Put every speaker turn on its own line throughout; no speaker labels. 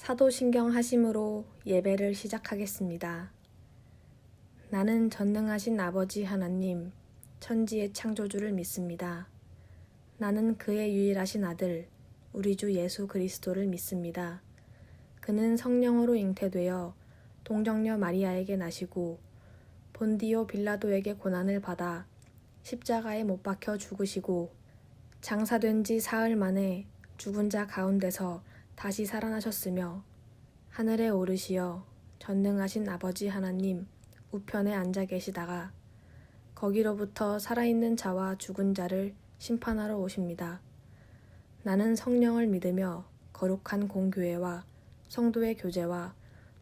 사도신경 하심으로 예배를 시작하겠습니다. 나는 전능하신 아버지 하나님, 천지의 창조주를 믿습니다. 나는 그의 유일하신 아들, 우리 주 예수 그리스도를 믿습니다. 그는 성령으로 잉태되어 동정녀 마리아에게 나시고 본디오 빌라도에게 고난을 받아 십자가에 못 박혀 죽으시고 장사된 지 사흘 만에 죽은 자 가운데서 다시 살아나셨으며 하늘에 오르시어 전능하신 아버지 하나님 우편에 앉아 계시다가 거기로부터 살아있는 자와 죽은 자를 심판하러 오십니다. 나는 성령을 믿으며 거룩한 공교회와 성도의 교제와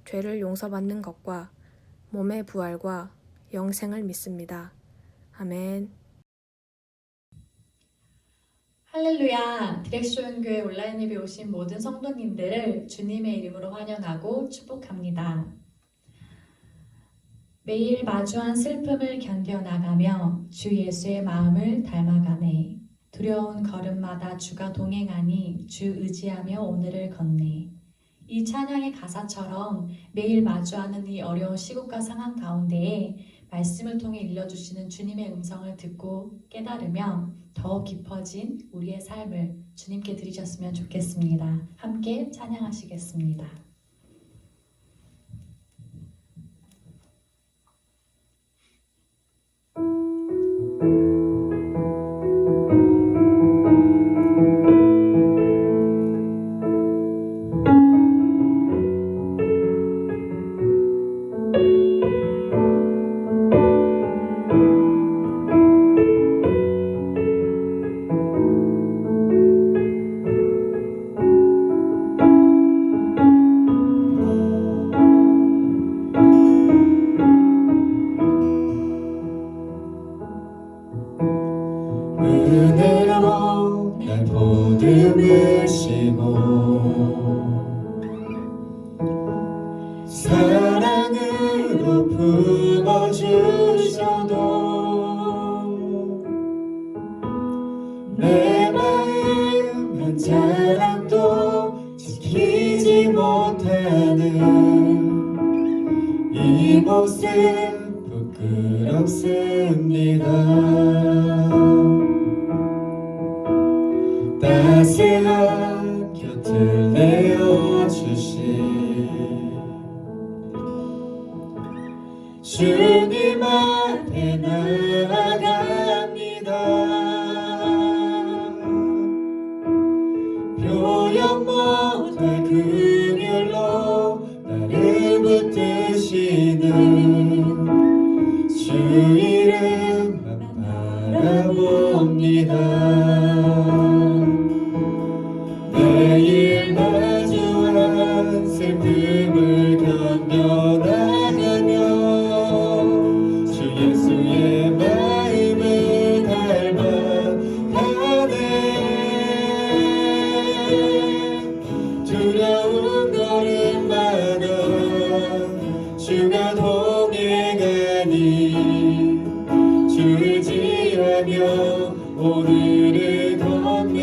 죄를 용서받는 것과 몸의 부활과 영생을 믿습니다. 아멘.
할렐루야! 디렉션교회 온라인 예배 오신 모든 성도님들을 주님의 이름으로 환영하고 축복합니다. 매일 마주한 슬픔을 견뎌나가며 주 예수의 마음을 닮아가네. 두려운 걸음마다 주가 동행하니 주 의지하며 오늘을 걷네. 이 찬양의 가사처럼 매일 마주하는 이 어려운 시국과 상황 가운데에 말씀을 통해 일러주시는 주님의 음성을 듣고 깨달으며 더 깊어진 우리의 삶을 주님께 드리셨으면 좋겠습니다. 함께 찬양하시겠습니다.
은혜로 날 보듬으시고 사랑으로 품어주셔도 내 마음 한 자락도 지키지 못하는 이 모습 부끄럽습니다. 따스한 곁을 내어주신 주님 앞에 나아갑니다. 표현 못할 긍휼로 나를 붙드시는 주 이름만 바라봅니다. 매일 마주한 슬픔을 견뎌나가며 주 예수의 마음을 닮아가네. 두려운 걸음마다 주가 동행하니 주를 의지하며 오늘을 걷네.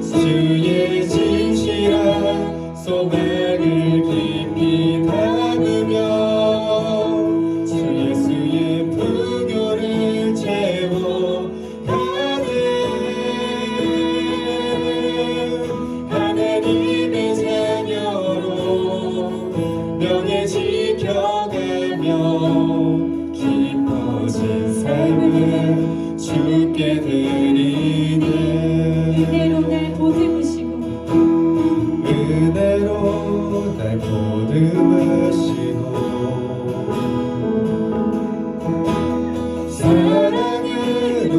주의 진실한 소망을 깊이 담으며 주 예수의 풍요를 채워가네. 하나님의 자녀로 명예 지켜가며 깊어진 삶을 주께 드리네.
은혜로 날 보듬으시고
은혜로 날 보듬으시고 사랑으로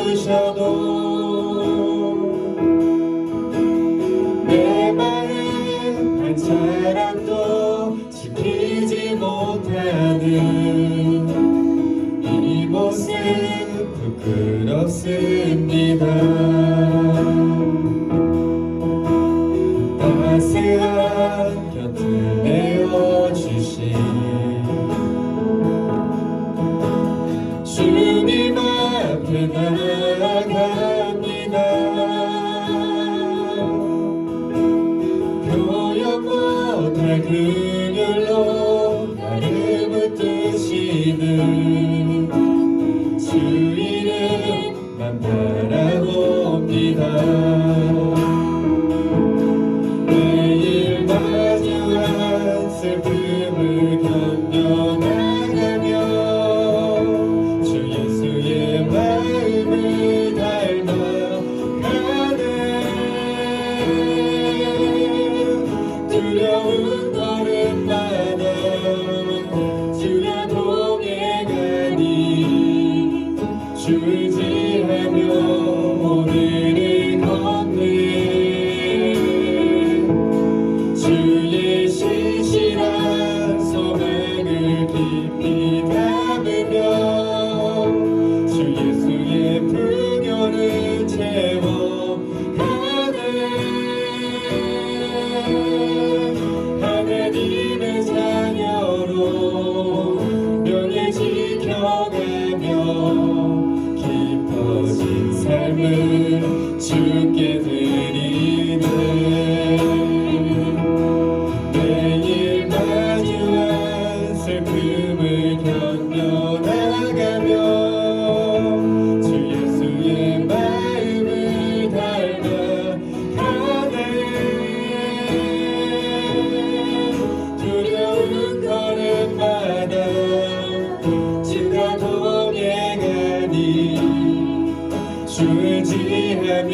품어주셔도 내 마음 한 자락도 지키지 못하는 이 모습 부끄럽습니다. 따스한 곁을 내어주신 주님 앞에 나아갑니다. 표현 못할 긍휼로 나를 붙드시는 주 이름만 바라보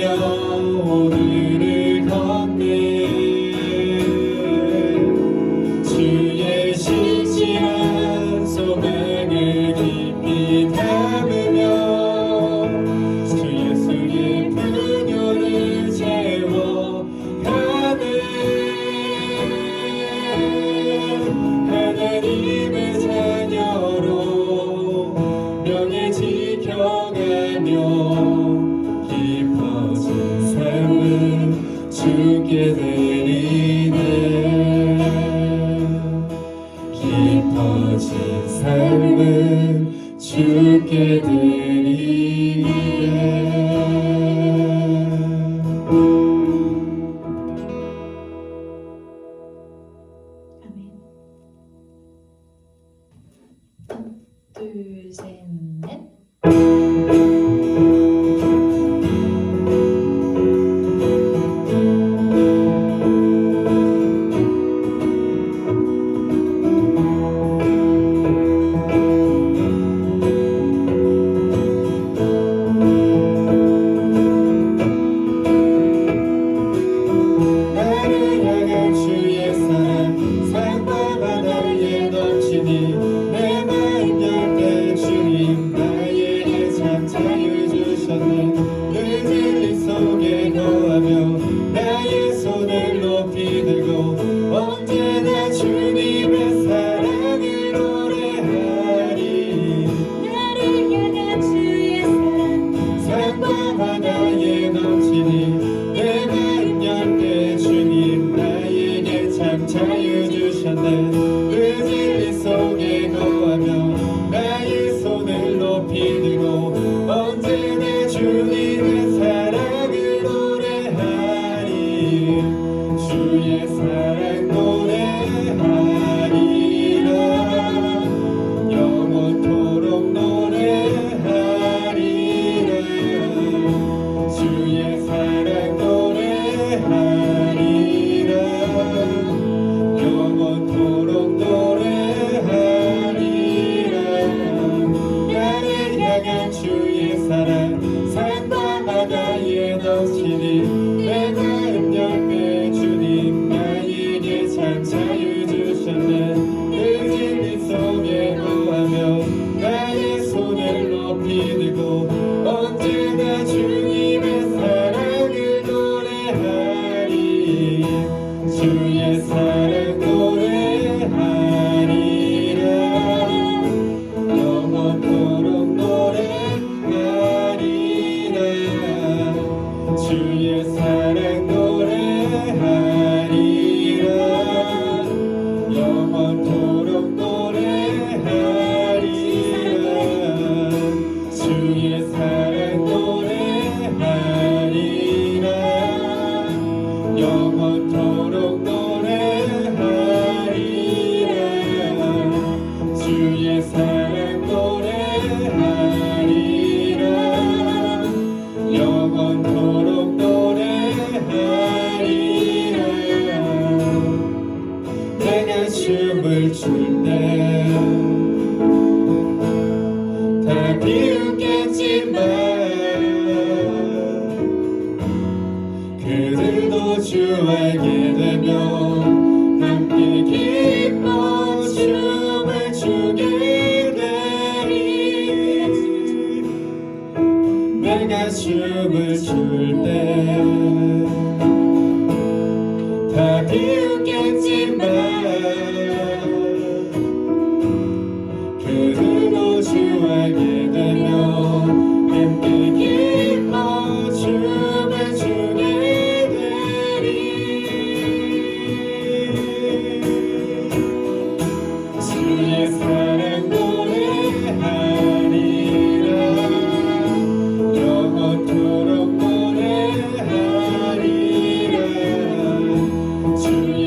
담으며 오늘을 걷네. 주의 신실한 소망을 깊이 담으며 주 예수의 분요를 채워가네. 하나님의 자녀로 명예 지켜가며 깊어진 삶을 주게 드리네. 깊어진 삶을 주게 드리네.
아멘. 둘, 셋, 넷.
나를 향한 주의 사랑 산과 바다에 넘치니 내 마음 열 때 주님 나에게 참 자유 주셨네. 늘 진리 속에 거하며 나의 손을 높이 들고 언제나 주님의 사랑을 노래하리.
나를 향한 주의 사랑
산과 바다에 넘치니 내 마음 열 때 주님 나에게 참 자유 주셨네. 그 진리 속에 거하며 나의 손을 높이 들고 언제나 주님의 사랑을 노래하리. 주의 사랑 노래하리라. 영원토록 노래하리라. 주의 사랑 노래하리라. 영원토록 노래하리라. 나를 향한 주의 사랑 산과 바다에 넘치니 내 마음 열매 주님 나에게 참 자유 주셨네. 늘 진리 속에 거하며 나의 손을 높이 들고 언제나 주님의 사랑을 노래하리. 주의 사랑 노래하리라. 영원토록 노래하리라. 주의 사랑 노래하리라. 영원토록 노래하리라. 주의 사랑 노래하리라. 영원토록 노래하리라. 주의 사랑 노래하리라. 영원토록 노래하리라. 내가 춤을 출 때 다 비웃겠지만 그들도 주 알게 되면 함께 기뻐 춤을 추게 되리. 내가 춤을 출 때 다 비웃겠지만 그들도 주 알게 되면 함께 기뻐 춤을 추게 되리. 주의 사랑 노래하리라. 영원토록 노래하리라. 주의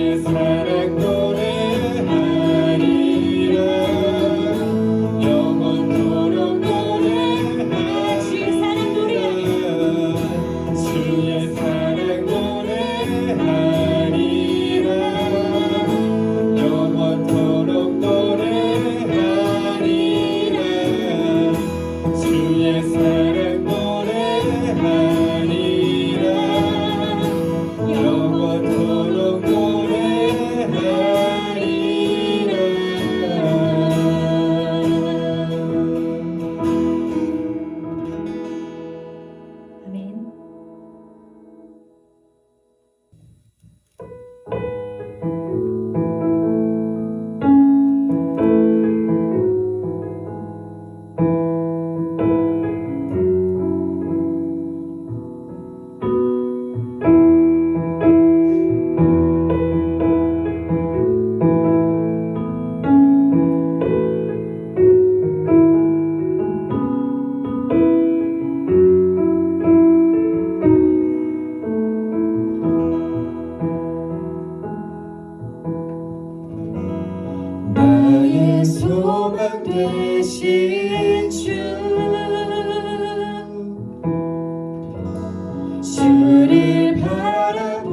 주를 바라봅니다.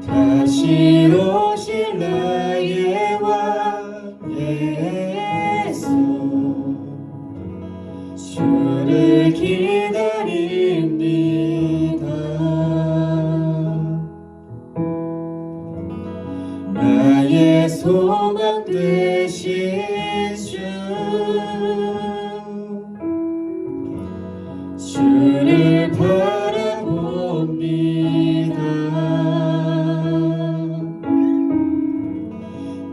다시 오실 나의 왕 예수, 주를 기다립니다. 나의 소망 되신 주, 주를 바라봅니다.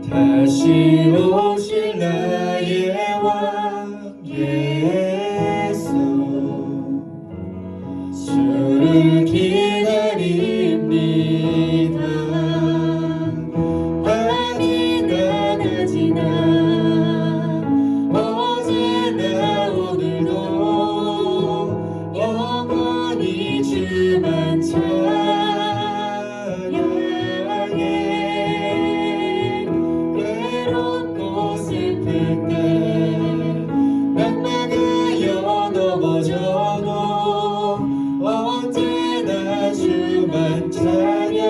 다시 오실 나의 왕 예수, 주를 기다립니다. 밤이 나가지나 어제나 오늘도 영원히 주만 찬양해. 외롭고 슬플 때 낙망하여 넘어져도 언제나 주만 찬양하겠네.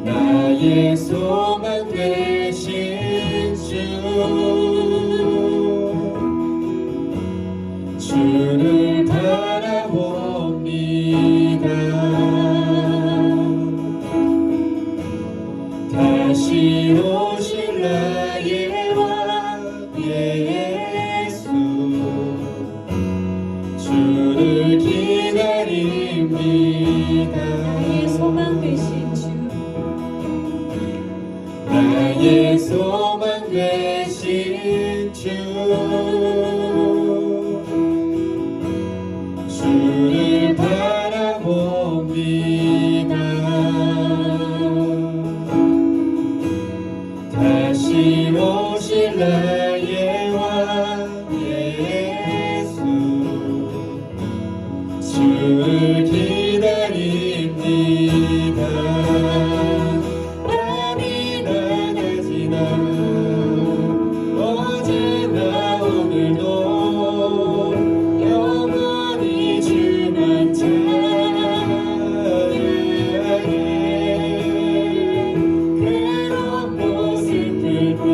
나의 소망 되신 주, 주를 바라봅니다. 다시 오실 나의 왕 예수, 주를 기다립니다.
나의 소망 되신 주,
나의 소망 되신 주, 주를 바라봅니다. 다시 오실 나의 왕 예수, 주를 기다립니다. 밤이 나가지나 어제나 오늘도 영원히 주만 찬양해. 괴롭고 슬플 때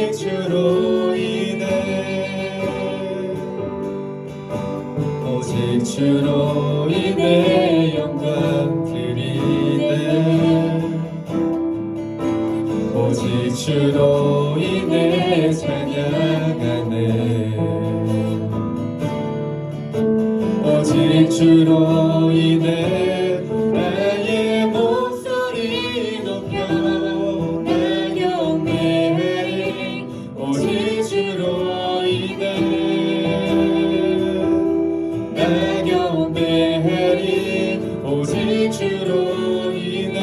오직 주로 인해 오직 주로 인해 영광 드리네 오직 주로 인해 찬양하네 오직 주로 인해 나의 목소리 높여 나 경배하리 오직 주로 인해 나 경배하리 오직 주로 인해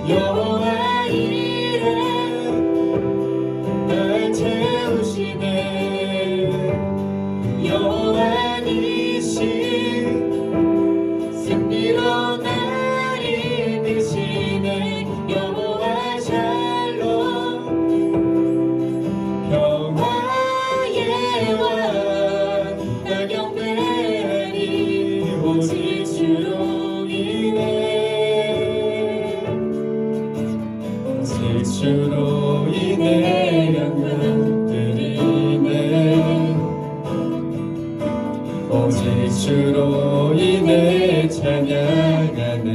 여호와 이래 날 채우시네 여호와 니시 승리로 날 이끄시네 여호와 샬롬 평화의 왕 나 경배하리 오직 주로 인해 오직 주로 인해 영광 드리네 오직 주로 인해 찬양하네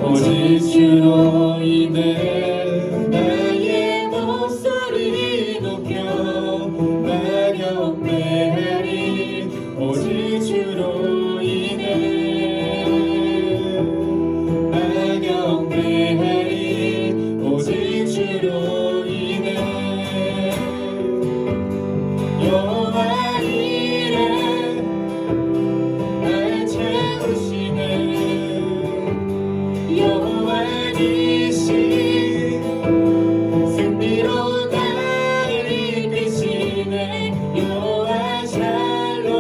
오직 주로 인해 나의 목소리 높여 나 경배하리 오직 주로 인해 나 경배하리 오직 주로 인해 여호와 이래 날 채우시네 여호와 니시 승리로 나를 이끄시네 여호와 샬롬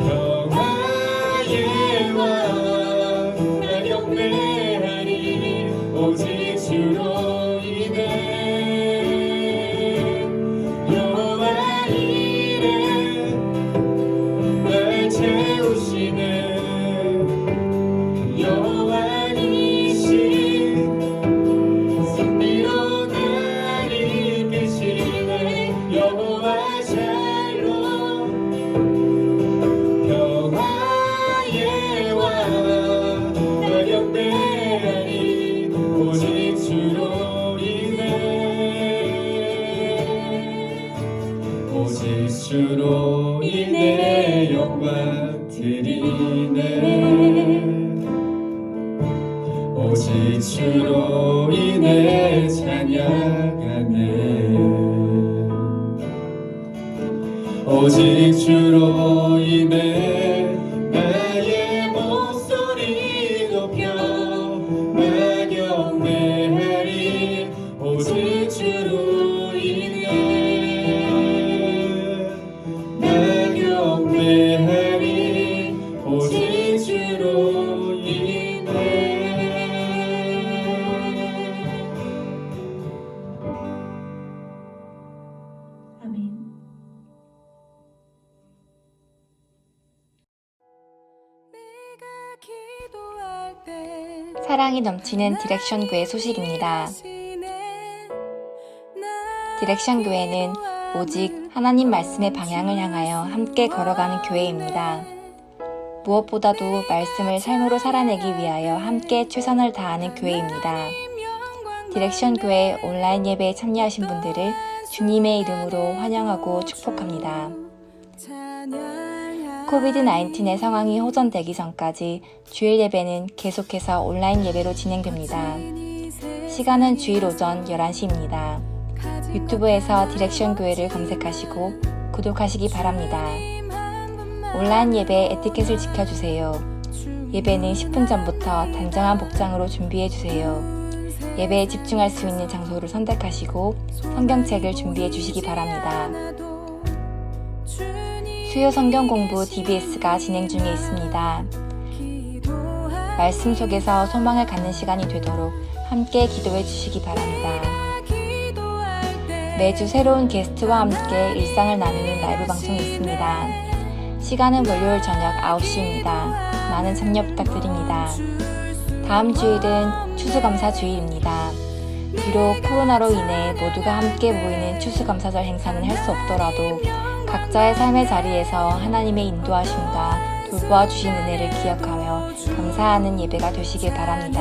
평화의 왕 나 경배하리 오직 주로 인해 여호와 이래 날 채우시네 여호와 니시 승리로 날 이끄시네 여호와 샬롬 평화의 왕 나 경배하리 오직 주로 인해 오직 주로 인해 영광 드리네 오직 주로 인해 찬양하네 오직 주로 인해 나의 목소리 높여 나 경배하리 오직 주로 인해 나 경배하리 오직 주로 인해
아멘.
사랑이 넘치는 디렉션 교회 소식입니다. 디렉션 교회는 오직 하나님 말씀의 방향을 향하여 함께 걸어가는 교회입니다. 무엇보다도 말씀을 삶으로 살아내기 위하여 함께 최선을 다하는 교회입니다. 디렉션 교회 온라인 예배에 참여하신 분들을 주님의 이름으로 환영하고 축복합니다. 코비드-19의 상황이 호전되기 전까지 주일 예배는 계속해서 온라인 예배로 진행됩니다. 시간은 주일 오전 11시입니다. 유튜브에서 디렉션 교회를 검색하시고 구독하시기 바랍니다. 온라인 예배 에티켓을 지켜주세요. 예배는 10분 전부터 단정한 복장으로 준비해주세요. 예배에 집중할 수 있는 장소를 선택하시고 성경책을 준비해 주시기 바랍니다. 수요 성경 공부 DBS가 진행 중에 있습니다. 말씀 속에서 소망을 갖는 시간이 되도록 함께 기도해 주시기 바랍니다. 매주 새로운 게스트와 함께 일상을 나누는 라이브 방송이 있습니다. 시간은 월요일 저녁 9시입니다. 많은 참여 부탁드립니다. 다음 주일은 추수감사 주일입니다. 비록 코로나로 인해 모두가 함께 모이는 추수감사절 행사는 할 수 없더라도 각자의 삶의 자리에서 하나님의 인도하심과 돌보아 주신 은혜를 기억하며 감사하는 예배가 되시길 바랍니다.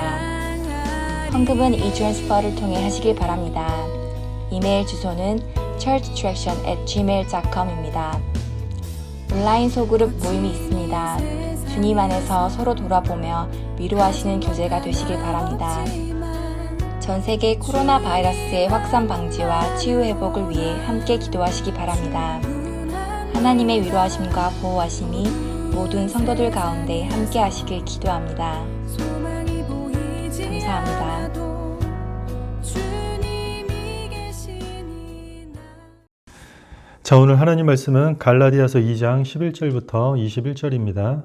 헌금은 이트랜스퍼를 통해 하시길 바랍니다. 이메일 주소는 churchtraction@gmail.com입니다. 온라인 소그룹 모임이 있습니다. 주님 안에서 서로 돌아보며 위로하시는 교제가 되시길 바랍니다. 전 세계 코로나 바이러스의 확산 방지와 치유 회복을 위해 함께 기도하시기 바랍니다. 하나님의 위로하심과 보호하심이 모든 성도들 가운데 함께 하시길 기도합니다. 감사합니다.
자, 오늘 하나님 말씀은 갈라디아서 2장 11절부터 21절입니다.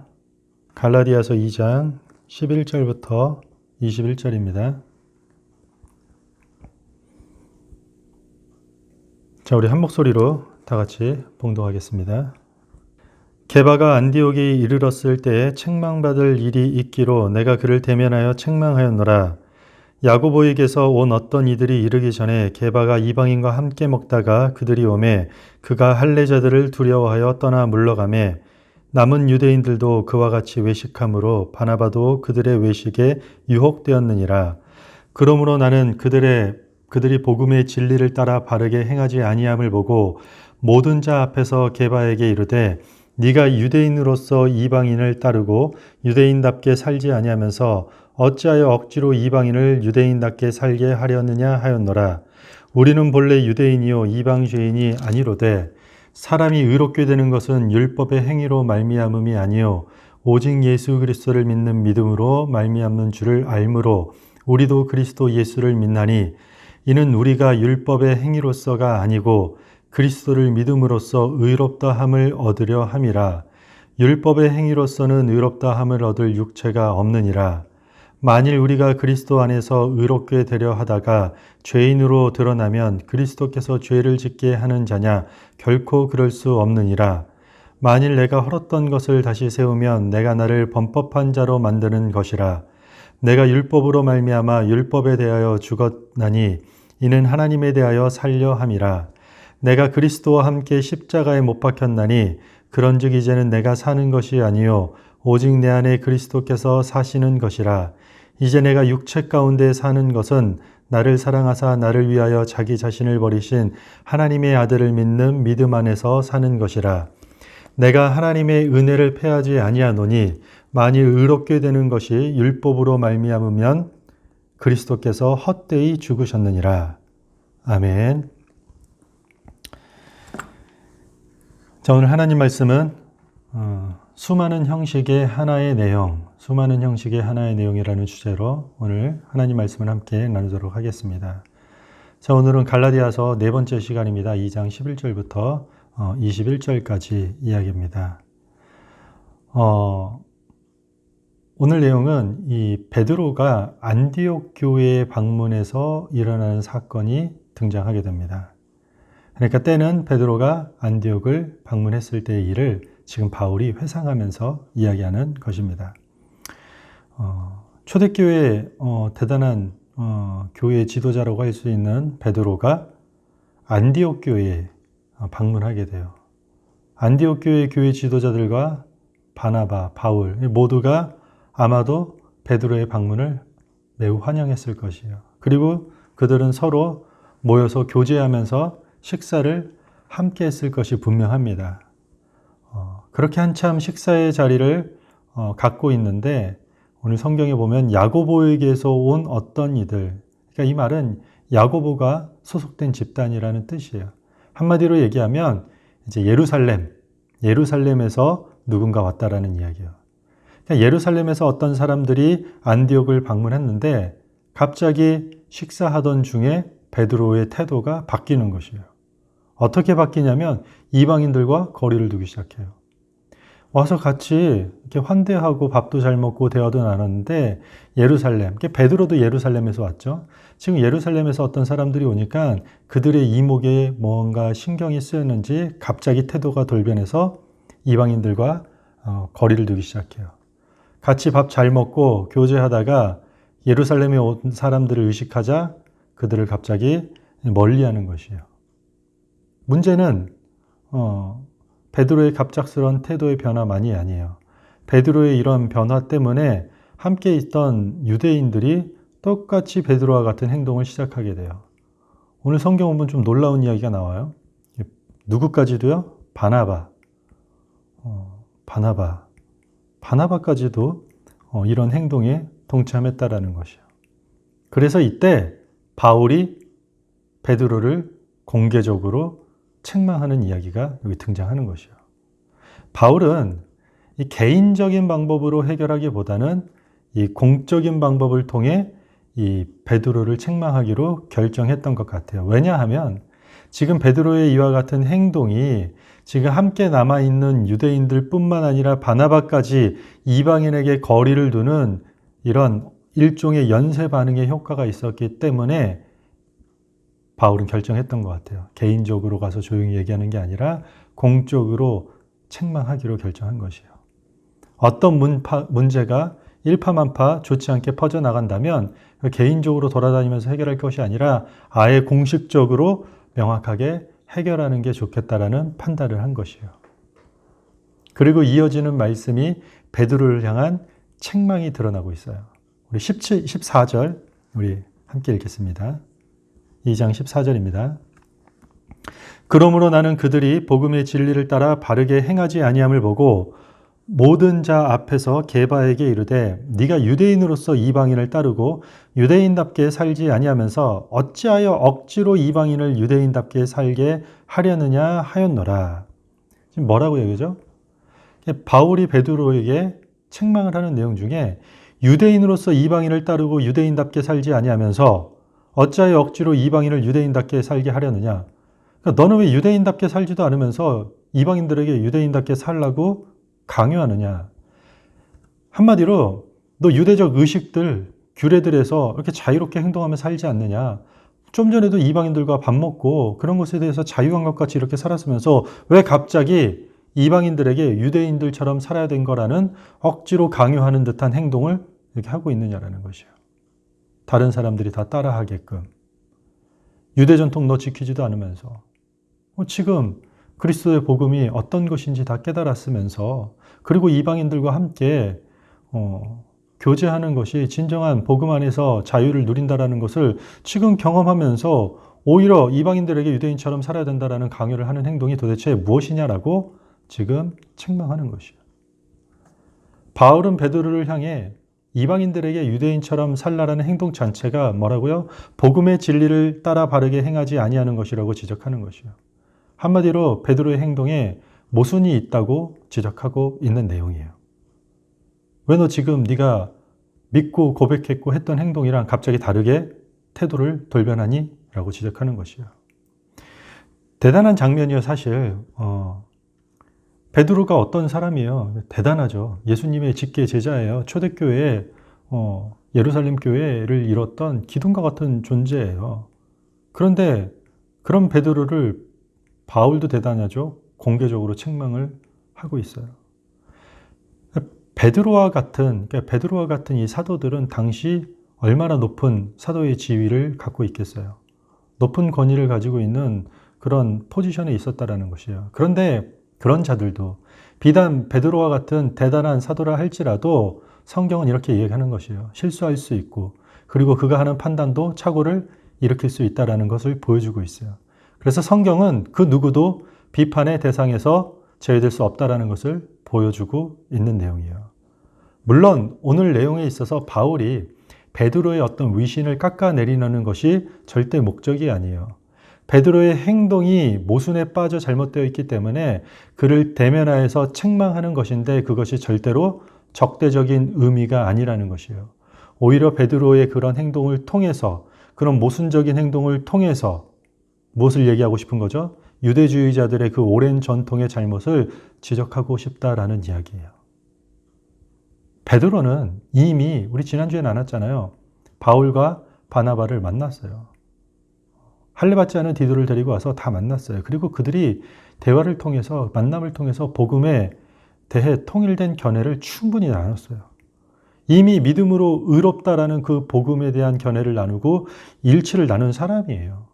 갈라디아서 2장 11절부터 21절입니다. 자, 우리 한 목소리로 다 같이 봉독하겠습니다. 게바가 안디옥에 이르렀을 때에 책망받을 일이 있기로 내가 그를 대면하여 책망하였노라. 야고보에게서 온 어떤 이들이 이르기 전에 게바가 이방인과 함께 먹다가 그들이 오매 그가 할례자들을 두려워하여 떠나 물러가매 남은 유대인들도 그와 같이 외식함으로 바나바도 그들의 외식에 유혹되었느니라. 그러므로 나는 그들이 복음의 진리를 따라 바르게 행하지 아니함을 보고 모든 자 앞에서 게바에게 이르되 네가 유대인으로서 이방인을 따르고 유대인답게 살지 아니하면서 어찌하여 억지로 이방인을 유대인답게 살게 하려느냐 하였노라. 우리는 본래 유대인이요 이방 죄인이 아니로되 사람이 의롭게 되는 것은 율법의 행위로 말미암음이 아니요 오직 예수 그리스도를 믿는 믿음으로 말미암는 줄을 알므로 우리도 그리스도 예수를 믿나니 이는 우리가 율법의 행위로서가 아니고 그리스도를 믿음으로써 의롭다 함을 얻으려 함이라. 율법의 행위로서는 의롭다 함을 얻을 육체가 없느니라. 만일 우리가 그리스도 안에서 의롭게 되려 하다가 죄인으로 드러나면 그리스도께서 죄를 짓게 하는 자냐? 결코 그럴 수 없느니라. 만일 내가 헐었던 것을 다시 세우면 내가 나를 범법한 자로 만드는 것이라. 내가 율법으로 말미암아 율법에 대하여 죽었나니 이는 하나님에 대하여 살려 함이라. 내가 그리스도와 함께 십자가에 못 박혔나니 그런즉 이제는 내가 사는 것이 아니요 오직 내 안에 그리스도께서 사시는 것이라. 이제 내가 육체 가운데 사는 것은 나를 사랑하사 나를 위하여 자기 자신을 버리신 하나님의 아들을 믿는 믿음 안에서 사는 것이라. 내가 하나님의 은혜를 패하지 아니하노니 만일 의롭게 되는 것이 율법으로 말미암으면 그리스도께서 헛되이 죽으셨느니라. 아멘. 자, 오늘 하나님 말씀은 수많은 형식의 하나의 내용이라는 주제로 오늘 하나님 말씀을 함께 나누도록 하겠습니다. 자, 오늘은 갈라디아서 네 번째 시간입니다. 2장 11절부터 21절까지 이야기입니다. 오늘 내용은 이 베드로가 안디옥 교회에 방문해서 일어나는 사건이 등장하게 됩니다. 그러니까 때는 베드로가 안디옥을 방문했을 때의 일을 지금 바울이 회상하면서 이야기하는 것입니다. 초대교회의 대단한 교회 지도자라고 할 수 있는 베드로가 안디옥 교회에 방문하게 돼요. 안디옥 교회 지도자들과 바나바, 바울 모두가 아마도 베드로의 방문을 매우 환영했을 것이에요. 그리고 그들은 서로 모여서 교제하면서 식사를 함께 했을 것이 분명합니다. 그렇게 한참 식사의 자리를 갖고 있는데 오늘 성경에 보면 야고보에게서 온 어떤 이들, 그러니까 이 말은 야고보가 소속된 집단이라는 뜻이에요. 한마디로 얘기하면 이제 예루살렘에서 누군가 왔다라는 이야기예요. 그러니까 예루살렘에서 어떤 사람들이 안디옥을 방문했는데 갑자기 식사하던 중에 베드로의 태도가 바뀌는 것이에요. 어떻게 바뀌냐면 이방인들과 거리를 두기 시작해요. 와서 같이 이렇게 환대하고 밥도 잘 먹고 대화도 나눴는데 예루살렘, 베드로도 예루살렘에서 왔죠. 지금 예루살렘에서 어떤 사람들이 오니까 그들의 이목에 뭔가 신경이 쓰였는지 갑자기 태도가 돌변해서 이방인들과 거리를 두기 시작해요. 같이 밥 잘 먹고 교제하다가 예루살렘에 온 사람들을 의식하자 그들을 갑자기 멀리하는 것이에요. 문제는 베드로의 갑작스러운 태도의 변화만이 아니에요. 베드로의 이런 변화 때문에 함께 있던 유대인들이 똑같이 베드로와 같은 행동을 시작하게 돼요. 오늘 성경 보면 좀 놀라운 이야기가 나와요. 누구까지도요? 바나바까지도 이런 행동에 동참했다라는 것이에요. 그래서 이때 바울이 베드로를 공개적으로 책망하는 이야기가 여기 등장하는 것이에요. 바울은 이 개인적인 방법으로 해결하기보다는 이 공적인 방법을 통해 이 베드로를 책망하기로 결정했던 것 같아요. 왜냐하면 지금 베드로의 이와 같은 행동이 지금 함께 남아있는 유대인들 뿐만 아니라 바나바까지 이방인에게 거리를 두는 이런 일종의 연쇄 반응의 효과가 있었기 때문에 바울은 결정했던 것 같아요. 개인적으로 가서 조용히 얘기하는 게 아니라 공적으로 책망하기로 결정한 것이에요. 어떤 문제가 일파만파 좋지 않게 퍼져나간다면 개인적으로 돌아다니면서 해결할 것이 아니라 아예 공식적으로 명확하게 해결하는 게 좋겠다라는 판단을 한 것이에요. 그리고 이어지는 말씀이 베드로를 향한 책망이 드러나고 있어요. 우리 14절 우리 함께 읽겠습니다. 2장 14절입니다. 그러므로 나는 그들이 복음의 진리를 따라 바르게 행하지 아니함을 보고 모든 자 앞에서 게바에게 이르되 네가 유대인으로서 이방인을 따르고 유대인답게 살지 아니하면서 어찌하여 억지로 이방인을 유대인답게 살게 하려느냐 하였노라. 지금 뭐라고 얘기죠? 바울이 베드로에게 책망을 하는 내용 중에 유대인으로서 이방인을 따르고 유대인답게 살지 아니하면서 어찌하여 억지로 이방인을 유대인답게 살게 하려느냐. 그러니까 너는 왜 유대인답게 살지도 않으면서 이방인들에게 유대인답게 살라고 강요하느냐. 한마디로 너 유대적 의식들, 규례들에서 이렇게 자유롭게 행동하며 살지 않느냐. 좀 전에도 이방인들과 밥 먹고 그런 것에 대해서 자유한 것 같이 이렇게 살았으면서 왜 갑자기 이방인들에게 유대인들처럼 살아야 된 거라는 억지로 강요하는 듯한 행동을 이렇게 하고 있느냐라는 것이에요. 다른 사람들이 다 따라하게끔. 유대 전통 너 지키지도 않으면서. 지금 그리스도의 복음이 어떤 것인지 다 깨달았으면서 그리고 이방인들과 함께 교제하는 것이 진정한 복음 안에서 자유를 누린다라는 것을 지금 경험하면서 오히려 이방인들에게 유대인처럼 살아야 된다라는 강요를 하는 행동이 도대체 무엇이냐라고 지금 책망하는 것이에요. 바울은 베드로를 향해 이방인들에게 유대인처럼 살라라는 행동 자체가 뭐라고요? 복음의 진리를 따라 바르게 행하지 아니하는 것이라고 지적하는 것이에요. 한마디로 베드로의 행동에 모순이 있다고 지적하고 있는 내용이에요. 왜 너 지금 네가 믿고 고백했고 했던 행동이랑 갑자기 다르게 태도를 돌변하니? 라고 지적하는 것이에요. 대단한 장면이에요. 사실 베드로가 어떤 사람이에요? 대단하죠. 예수님의 직계 제자예요. 초대교회에 예루살렘 교회를 이뤘던 기둥과 같은 존재예요. 그런데 그런 베드로를 바울도 대단하죠. 공개적으로 책망을 하고 있어요. 베드로와 같은 이 사도들은 당시 얼마나 높은 사도의 지위를 갖고 있겠어요. 높은 권위를 가지고 있는 그런 포지션에 있었다라는 것이에요. 그런데 그런 자들도 비단 베드로와 같은 대단한 사도라 할지라도 성경은 이렇게 얘기하는 것이에요. 실수할 수 있고 그리고 그가 하는 판단도 착오를 일으킬 수 있다는 것을 보여주고 있어요. 그래서 성경은 그 누구도 비판의 대상에서 제외될 수 없다는 것을 보여주고 있는 내용이에요. 물론 오늘 내용에 있어서 바울이 베드로의 어떤 위신을 깎아내리려는 것이 절대 목적이 아니에요. 베드로의 행동이 모순에 빠져 잘못되어 있기 때문에 그를 대면하여서 책망하는 것인데 그것이 절대로 적대적인 의미가 아니라는 것이에요. 오히려 베드로의 그런 행동을 통해서 그런 모순적인 행동을 통해서 무엇을 얘기하고 싶은 거죠? 유대주의자들의 그 오랜 전통의 잘못을 지적하고 싶다라는 이야기예요. 베드로는 이미 우리 지난주에 나눴잖아요. 바울과 바나바를 만났어요. 할례 받지 않은 디도를 데리고 와서 다 만났어요. 그리고 그들이 대화를 통해서 만남을 통해서 복음에 대해 통일된 견해를 충분히 나눴어요. 이미 믿음으로 의롭다라는 그 복음에 대한 견해를 나누고 일치를 나눈 사람이에요.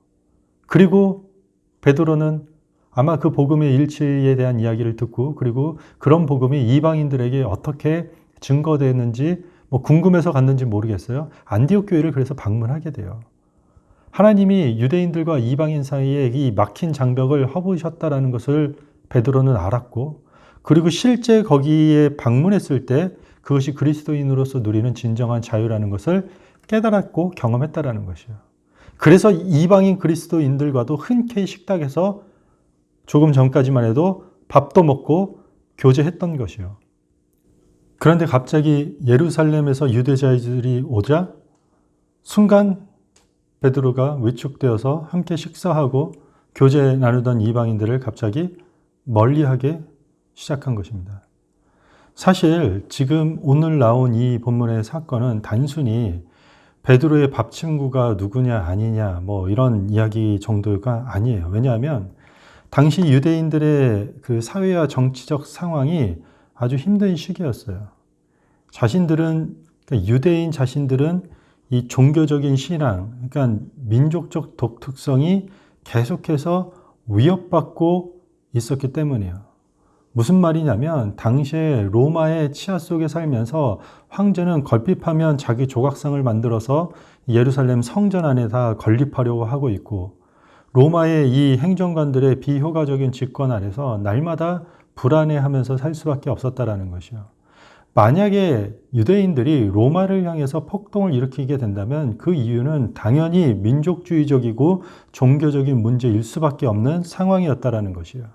그리고 베드로는 아마 그 복음의 일치에 대한 이야기를 듣고 그리고 그런 복음이 이방인들에게 어떻게 증거되는지 궁금해서 갔는지 모르겠어요. 안디옥 교회를 그래서 방문하게 돼요. 하나님이 유대인들과 이방인 사이에 이 막힌 장벽을 허무셨다라는 것을 베드로는 알았고 그리고 실제 거기에 방문했을 때 그것이 그리스도인으로서 누리는 진정한 자유라는 것을 깨달았고 경험했다라는 것이에요. 그래서 이방인 그리스도인들과도 흔쾌히 식탁에서 조금 전까지만 해도 밥도 먹고 교제했던 것이요. 그런데 갑자기 예루살렘에서 유대자들이 오자 순간 베드로가 위축되어서 함께 식사하고 교제 나누던 이방인들을 갑자기 멀리하게 시작한 것입니다. 사실 지금 오늘 나온 이 본문의 사건은 단순히 베드로의 밥 친구가 누구냐 아니냐 이런 이야기 정도가 아니에요. 왜냐하면 당시 유대인들의 그 사회와 정치적 상황이 아주 힘든 시기였어요. 유대인 자신들은 이 종교적인 신앙, 그러니까 민족적 독특성이 계속해서 위협받고 있었기 때문이에요. 무슨 말이냐면 당시에 로마의 치하 속에 살면서 황제는 걸핏하면 자기 조각상을 만들어서 예루살렘 성전 안에다 건립하려고 하고 있고 로마의 이 행정관들의 비효과적인 집권 아래서 날마다 불안해하면서 살 수밖에 없었다라는 것이요. 만약에 유대인들이 로마를 향해서 폭동을 일으키게 된다면 그 이유는 당연히 민족주의적이고 종교적인 문제일 수밖에 없는 상황이었다라는 것이에요.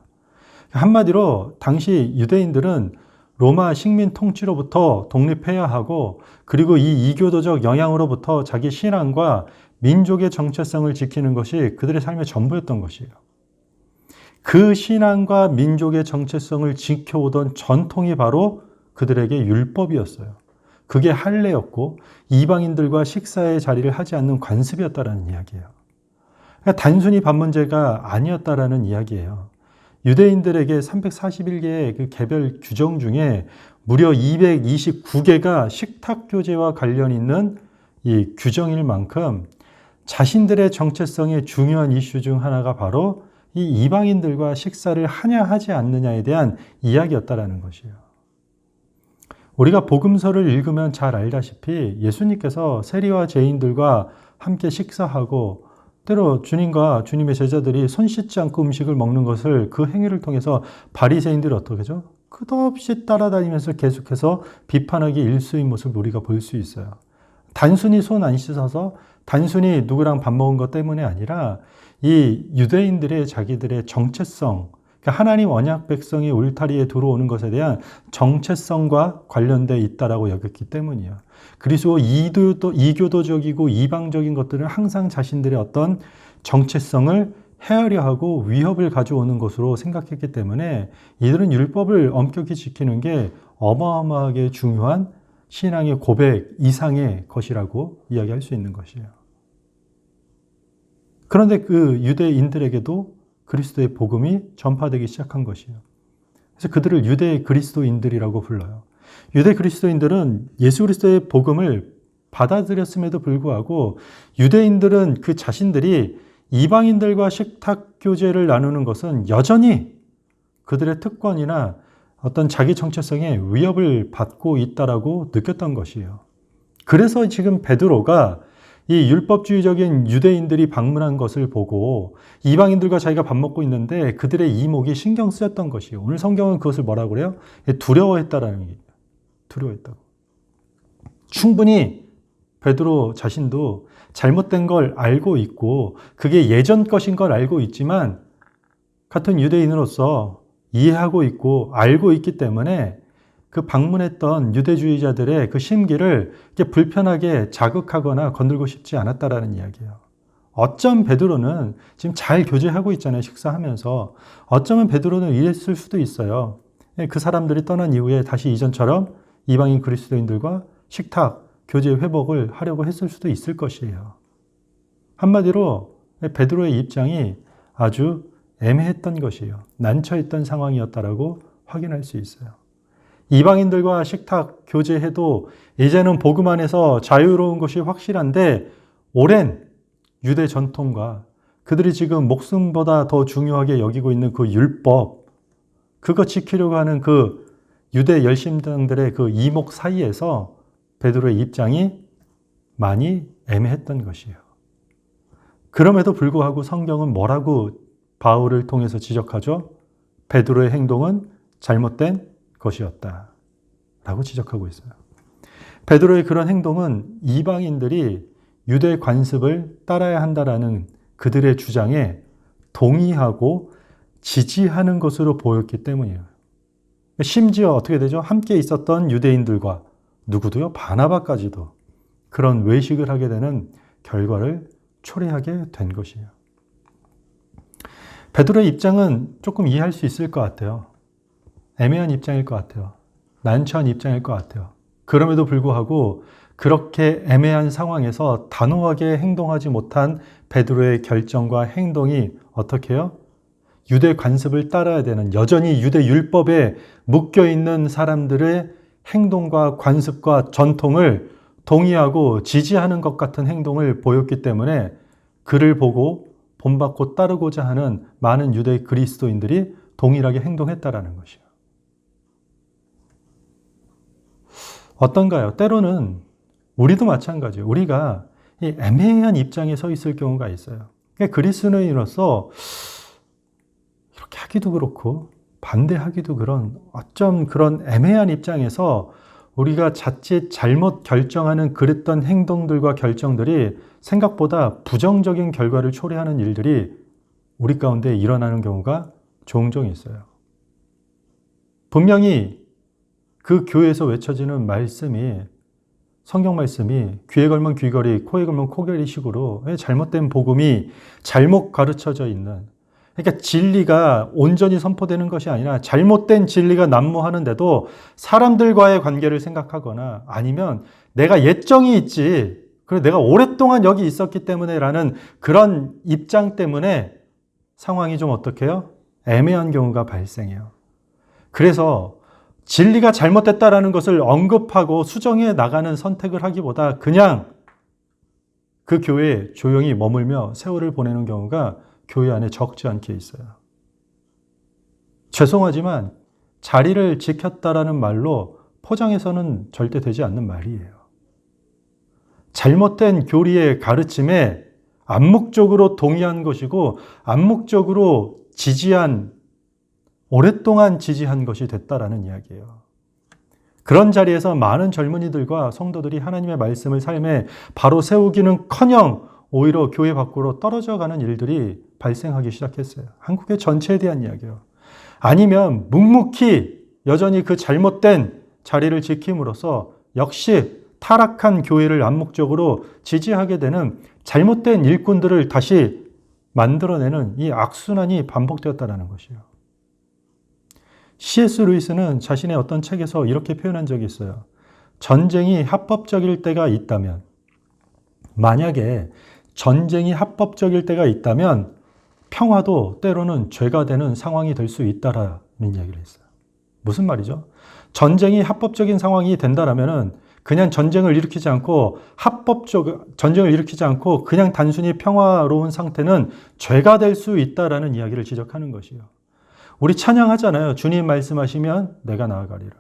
한마디로 당시 유대인들은 로마 식민 통치로부터 독립해야 하고 그리고 이 이교도적 영향으로부터 자기 신앙과 민족의 정체성을 지키는 것이 그들의 삶의 전부였던 것이에요. 그 신앙과 민족의 정체성을 지켜오던 전통이 바로 그들에게 율법이었어요. 그게 할례였고 이방인들과 식사의 자리를 하지 않는 관습이었다라는 이야기예요. 그러니까 단순히 밥 문제가 아니었다라는 이야기예요. 유대인들에게 341개의 그 개별 규정 중에 무려 229개가 식탁 교제와 관련 있는 이 규정일 만큼 자신들의 정체성의 중요한 이슈 중 하나가 바로 이 이방인들과 식사를 하냐 하지 않느냐에 대한 이야기였다라는 것이에요. 우리가 복음서를 읽으면 잘 알다시피 예수님께서 세리와 죄인들과 함께 식사하고 때로 주님과 주님의 제자들이 손 씻지 않고 음식을 먹는 것을 그 행위를 통해서 바리새인들이 어떻게 하죠? 끝없이 따라다니면서 계속해서 비판하기 일수인 모습을 우리가 볼 수 있어요. 단순히 손 안 씻어서 단순히 누구랑 밥 먹은 것 때문에 아니라 이 유대인들의 자기들의 정체성, 그러니까 하나님 언약 백성이 울타리에 들어오는 것에 대한 정체성과 관련되어 있다라고 여겼기 때문이에요. 그리고 이교도적이고 이방적인 것들은 항상 자신들의 어떤 정체성을 헤아려 하고 위협을 가져오는 것으로 생각했기 때문에 이들은 율법을 엄격히 지키는 게 어마어마하게 중요한 신앙의 고백 이상의 것이라고 이야기할 수 있는 것이에요. 그런데 그 유대인들에게도 그리스도의 복음이 전파되기 시작한 것이에요. 그래서 그들을 유대 그리스도인들이라고 불러요. 유대 그리스도인들은 예수 그리스도의 복음을 받아들였음에도 불구하고 유대인들은 그 자신들이 이방인들과 식탁 교제를 나누는 것은 여전히 그들의 특권이나 어떤 자기 정체성에 위협을 받고 있다라고 느꼈던 것이에요. 그래서 지금 베드로가 이 율법주의적인 유대인들이 방문한 것을 보고 이방인들과 자기가 밥 먹고 있는데 그들의 이목이 신경 쓰였던 것이에요. 오늘 성경은 그것을 뭐라고 그래요? 두려워했다라는 얘기예요. 두려워했다고. 충분히 베드로 자신도 잘못된 걸 알고 있고 그게 예전 것인 걸 알고 있지만 같은 유대인으로서 이해하고 있고 알고 있기 때문에 그 방문했던 유대주의자들의 그 심기를 이렇게 불편하게 자극하거나 건들고 싶지 않았다라는 이야기예요. 어쩜 베드로는 지금 잘 교제하고 있잖아요. 식사하면서. 어쩌면 베드로는 이랬을 수도 있어요. 그 사람들이 떠난 이후에 다시 이전처럼 이방인 그리스도인들과 식탁, 교제 회복을 하려고 했을 수도 있을 것이에요. 한마디로 베드로의 입장이 아주 애매했던 것이에요. 난처했던 상황이었다라고 확인할 수 있어요. 이방인들과 식탁 교제해도 이제는 복음 안에서 자유로운 것이 확실한데 오랜 유대 전통과 그들이 지금 목숨보다 더 중요하게 여기고 있는 그 율법, 그거 지키려고 하는 그 유대 열심당들의 그 이목 사이에서 베드로의 입장이 많이 애매했던 것이에요. 그럼에도 불구하고 성경은 뭐라고 바울을 통해서 지적하죠? 베드로의 행동은 잘못된 것이었다 라고 지적하고 있어요. 베드로의 그런 행동은 이방인들이 유대 관습을 따라야 한다라는 그들의 주장에 동의하고 지지하는 것으로 보였기 때문이에요. 심지어 어떻게 되죠? 함께 있었던 유대인들과 누구도요? 바나바까지도 그런 외식을 하게 되는 결과를 초래하게 된 것이에요. 베드로의 입장은 조금 이해할 수 있을 것 같아요. 애매한 입장일 것 같아요. 난처한 입장일 것 같아요. 그럼에도 불구하고 그렇게 애매한 상황에서 단호하게 행동하지 못한 베드로의 결정과 행동이 어떻게 해요? 유대 관습을 따라야 되는, 여전히 유대 율법에 묶여있는 사람들의 행동과 관습과 전통을 동의하고 지지하는 것 같은 행동을 보였기 때문에 그를 보고 본받고 따르고자 하는 많은 유대 그리스도인들이 동일하게 행동했다라는 것이에요. 어떤가요? 때로는 우리도 마찬가지예요. 우리가 이 애매한 입장에 서 있을 경우가 있어요. 그리스도인으로서 이렇게 하기도 그렇고 반대하기도 그런 어쩜 그런 애매한 입장에서 우리가 자칫 잘못 결정하는 그랬던 행동들과 결정들이 생각보다 부정적인 결과를 초래하는 일들이 우리 가운데 일어나는 경우가 종종 있어요. 분명히 그 교회에서 외쳐지는 말씀이, 성경 말씀이 귀에 걸면 귀걸이, 코에 걸면 코걸이 식으로 잘못된 복음이 잘못 가르쳐져 있는, 그러니까 진리가 온전히 선포되는 것이 아니라 잘못된 진리가 난무하는데도 사람들과의 관계를 생각하거나 아니면 내가 예정이 있지, 그리고 내가 오랫동안 여기 있었기 때문에 라는 그런 입장 때문에 상황이 좀 어떻게 해요? 애매한 경우가 발생해요. 그래서 진리가 잘못됐다라는 것을 언급하고 수정해 나가는 선택을 하기보다 그냥 그 교회에 조용히 머물며 세월을 보내는 경우가 교회 안에 적지 않게 있어요. 죄송하지만 자리를 지켰다라는 말로 포장해서는 절대 되지 않는 말이에요. 잘못된 교리의 가르침에 암묵적으로 동의한 것이고 암묵적으로 지지한, 오랫동안 지지한 것이 됐다라는 이야기예요. 그런 자리에서 많은 젊은이들과 성도들이 하나님의 말씀을 삶에 바로 세우기는커녕 오히려 교회 밖으로 떨어져가는 일들이 발생하기 시작했어요. 한국의 전체에 대한 이야기예요. 아니면 묵묵히 여전히 그 잘못된 자리를 지킴으로써 역시 타락한 교회를 암묵적으로 지지하게 되는 잘못된 일꾼들을 다시 만들어내는 이 악순환이 반복되었다는 것이에요. C.S. 루이스는 자신의 어떤 책에서 이렇게 표현한 적이 있어요. 전쟁이 합법적일 때가 있다면, 만약에 전쟁이 합법적일 때가 있다면 평화도 때로는 죄가 되는 상황이 될 수 있다라는 이야기를 했어요. 무슨 말이죠? 전쟁이 합법적인 상황이 된다라면은 그냥 전쟁을 일으키지 않고 전쟁을 일으키지 않고 그냥 단순히 평화로운 상태는 죄가 될 수 있다라는 이야기를 지적하는 것이에요. 우리 찬양하잖아요. 주님 말씀하시면 내가 나아가리라.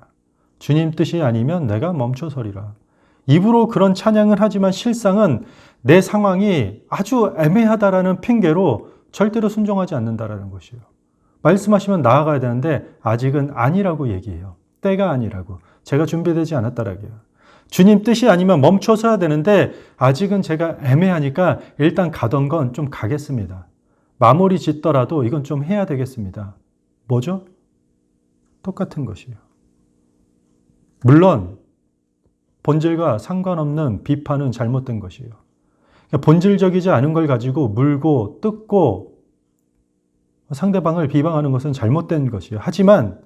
주님 뜻이 아니면 내가 멈춰서리라. 입으로 그런 찬양을 하지만 실상은 내 상황이 아주 애매하다라는 핑계로 절대로 순종하지 않는다라는 것이에요. 말씀하시면 나아가야 되는데 아직은 아니라고 얘기해요. 때가 아니라고. 제가 준비되지 않았다라고요. 주님 뜻이 아니면 멈춰서야 되는데 아직은 제가 애매하니까 일단 가던 건 좀 가겠습니다. 마무리 짓더라도 이건 좀 해야 되겠습니다. 뭐죠? 똑같은 것이에요. 물론 본질과 상관없는 비판은 잘못된 것이에요. 본질적이지 않은 걸 가지고 물고 뜯고 상대방을 비방하는 것은 잘못된 것이에요. 하지만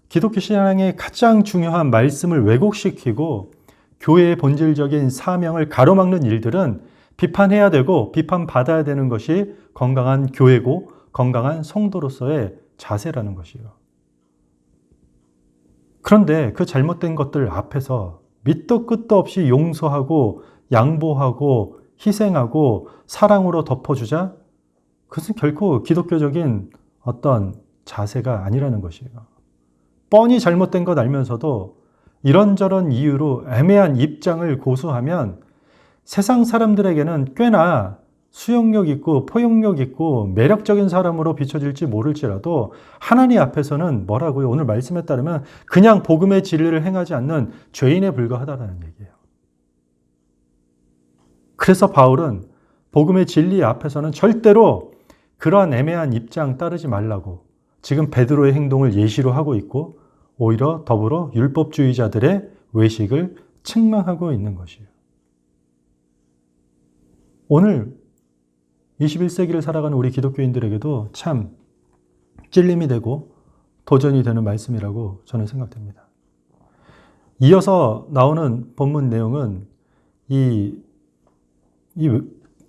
기독교 신앙의 가장 중요한 말씀을 왜곡시키고 교회의 본질적인 사명을 가로막는 일들은 비판해야 되고 비판받아야 되는 것이 건강한 교회고 건강한 성도로서의 자세라는 것이에요. 그런데 그 잘못된 것들 앞에서 밑도 끝도 없이 용서하고 양보하고 희생하고 사랑으로 덮어주자? 그것은 결코 기독교적인 어떤 자세가 아니라는 것이에요. 뻔히 잘못된 것 알면서도 이런저런 이유로 애매한 입장을 고수하면 세상 사람들에게는 꽤나 수용력 있고 포용력 있고 매력적인 사람으로 비춰질지 모를지라도 하나님 앞에서는 뭐라고요? 오늘 말씀에 따르면 그냥 복음의 진리를 행하지 않는 죄인에 불과하다는 얘기예요. 그래서 바울은 복음의 진리 앞에서는 절대로 그러한 애매한 입장 따르지 말라고 지금 베드로의 행동을 예시로 하고 있고 오히려 더불어 율법주의자들의 외식을 책망하고 있는 것이에요. 오늘 21세기를 살아가는 우리 기독교인들에게도 참 찔림이 되고 도전이 되는 말씀이라고 저는 생각됩니다. 이어서 나오는 본문 내용은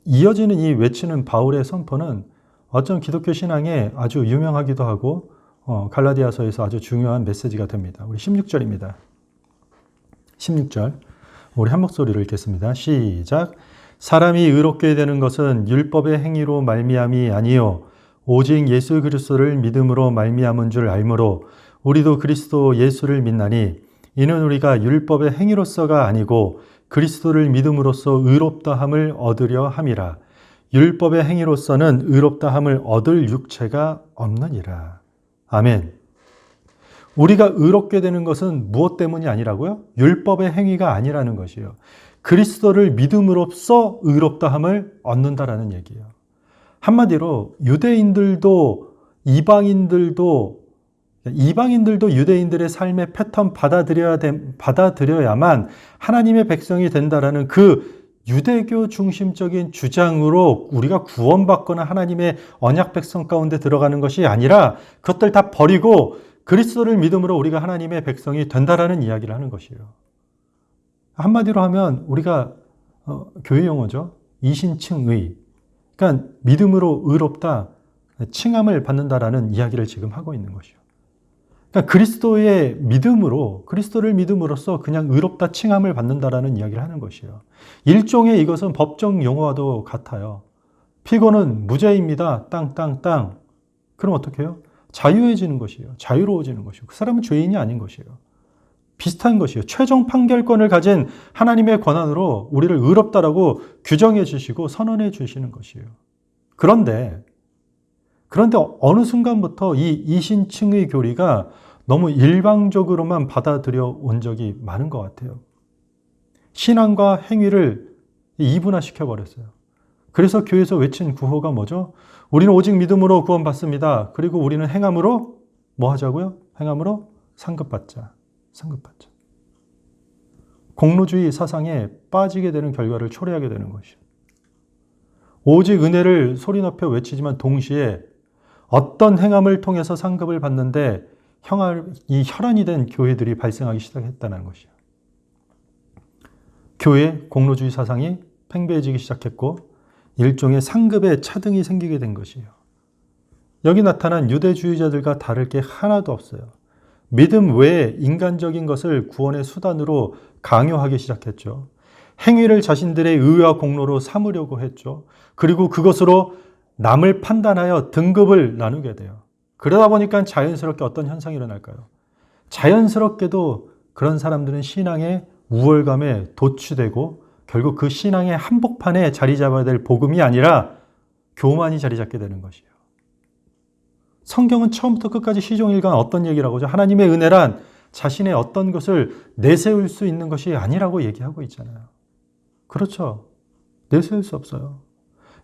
이어지는 이 외치는 바울의 선포는 어떤 기독교 신앙에 아주 유명하기도 하고 갈라디아서에서 아주 중요한 메시지가 됩니다. 우리 16절입니다. 16절 우리 한 목소리로 읽겠습니다. 시작. 사람이 의롭게 되는 것은 율법의 행위로 말미암이 아니요 오직 예수 그리스도를 믿음으로 말미암은 줄 알므로 우리도 그리스도 예수를 믿나니 이는 우리가 율법의 행위로서가 아니고 그리스도를 믿음으로써 의롭다함을 얻으려 함이라. 율법의 행위로서는 의롭다함을 얻을 육체가 없느니라. 아멘. 우리가 의롭게 되는 것은 무엇 때문이 아니라고요? 율법의 행위가 아니라는 것이에요. 그리스도를 믿음으로써 의롭다함을 얻는다라는 얘기예요. 한마디로 유대인들도 이방인들도 유대인들의 삶의 패턴 받아들여야만 하나님의 백성이 된다라는 그 유대교 중심적인 주장으로 우리가 구원받거나 하나님의 언약 백성 가운데 들어가는 것이 아니라 그것들 다 버리고 그리스도를 믿음으로 우리가 하나님의 백성이 된다라는 이야기를 하는 것이에요. 한마디로 하면 우리가 교회 용어죠. 이신칭의. 그러니까 믿음으로 의롭다, 칭함을 받는다라는 이야기를 지금 하고 있는 것이에요. 그러니까 그리스도의 믿음으로, 그리스도를 믿음으로써 그냥 의롭다 칭함을 받는다라는 이야기를 하는 것이에요. 일종의 이것은 법정 용어와도 같아요. 피고는 무죄입니다. 땅. 그럼 어떻게 해요? 자유해지는 것이에요. 자유로워지는 것이에요. 그 사람은 죄인이 아닌 것이에요. 비슷한 것이에요. 최종 판결권을 가진 하나님의 권한으로 우리를 의롭다라고 규정해 주시고 선언해 주시는 것이에요. 그런데 어느 순간부터 이 이신칭의 교리가 너무 일방적으로만 받아들여 온 적이 많은 것 같아요. 신앙과 행위를 이분화시켜 버렸어요. 그래서 교회에서 외친 구호가 뭐죠? 우리는 오직 믿음으로 구원받습니다. 그리고 우리는 행함으로 뭐 하자고요? 행함으로 상급받자. 공로주의 사상에 빠지게 되는 결과를 초래하게 되는 것이죠. 오직 은혜를 소리 높여 외치지만 동시에 어떤 행함을 통해서 상급을 받는데 이 혈안이 된 교회들이 발생하기 시작했다는 것이죠. 교회 공로주의 사상이 팽배해지기 시작했고 일종의 상급의 차등이 생기게 된 것이에요. 여기 나타난 유대주의자들과 다를 게 하나도 없어요. 믿음 외에 인간적인 것을 구원의 수단으로 강요하기 시작했죠. 행위를 자신들의 의와 공로로 삼으려고 했죠. 그리고 그것으로 남을 판단하여 등급을 나누게 돼요. 그러다 보니까 자연스럽게 어떤 현상이 일어날까요? 자연스럽게도 그런 사람들은 신앙의 우월감에 도취되고 결국 그 신앙의 한복판에 자리 잡아야 될 복음이 아니라 교만이 자리 잡게 되는 것이에요. 성경은 처음부터 끝까지 시종일관 어떤 얘기라고 하죠? 하나님의 은혜란 자신의 어떤 것을 내세울 수 있는 것이 아니라고 얘기하고 있잖아요. 그렇죠. 내세울 수 없어요.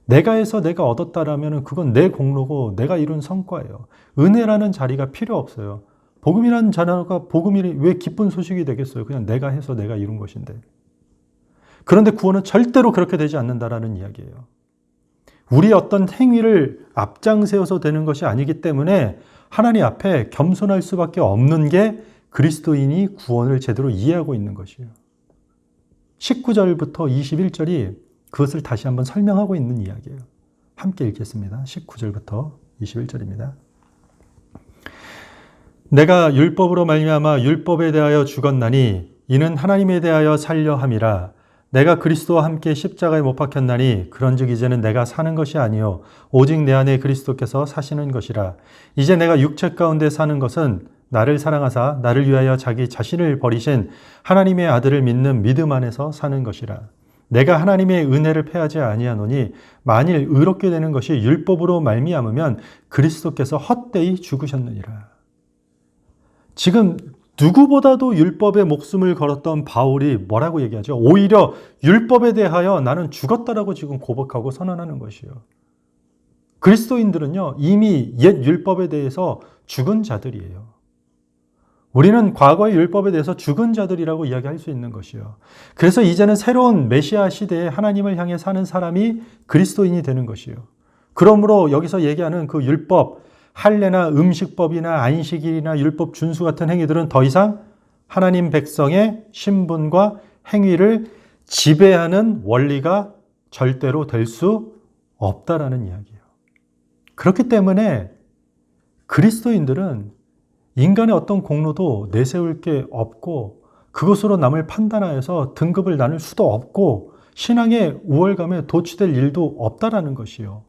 내가 해서 내가 얻었다라면 그건 내 공로고 내가 이룬 성과예요. 은혜라는 자리가 필요 없어요. 복음이라는 자리가 복음이 왜 기쁜 소식이 되겠어요? 그냥 내가 해서 내가 이룬 것인데. 그런데 구원은 절대로 그렇게 되지 않는다라는 이야기예요. 우리의 어떤 행위를 앞장세워서 되는 것이 아니기 때문에 하나님 앞에 겸손할 수밖에 없는 게 그리스도인이 구원을 제대로 이해하고 있는 것이에요. 19절부터 21절이 그것을 다시 한번 설명하고 있는 이야기예요. 함께 읽겠습니다. 19절부터 21절입니다. 내가 율법으로 말미암아 율법에 대하여 죽었나니 이는 하나님에 대하여 살려 함이라. 내가 그리스도와 함께 십자가에 못 박혔나니 그런즉 이제는 내가 사는 것이 아니요 오직 내 안에 그리스도께서 사시는 것이라. 이제 내가 육체 가운데 사는 것은 나를 사랑하사 나를 위하여 자기 자신을 버리신 하나님의 아들을 믿는 믿음 안에서 사는 것이라. 내가 하나님의 은혜를 패하지 아니하노니 만일 의롭게 되는 것이 율법으로 말미암으면 그리스도께서 헛되이 죽으셨느니라. 지금 누구보다도 율법에 목숨을 걸었던 바울이 뭐라고 얘기하죠? 오히려 율법에 대하여 나는 죽었다라고 지금 고백하고 선언하는 것이요. 그리스도인들은요, 이미 옛 율법에 대해서 죽은 자들이에요. 우리는 과거의 율법에 대해서 죽은 자들이라고 이야기할 수 있는 것이요. 그래서 이제는 새로운 메시아 시대에 하나님을 향해 사는 사람이 그리스도인이 되는 것이요. 그러므로 여기서 얘기하는 그 율법, 할례나 음식법이나 안식일이나 율법 준수 같은 행위들은 더 이상 하나님 백성의 신분과 행위를 지배하는 원리가 절대로 될 수 없다라는 이야기예요. 그렇기 때문에 그리스도인들은 인간의 어떤 공로도 내세울 게 없고 그것으로 남을 판단하여서 등급을 나눌 수도 없고 신앙의 우월감에 도취될 일도 없다라는 것이요.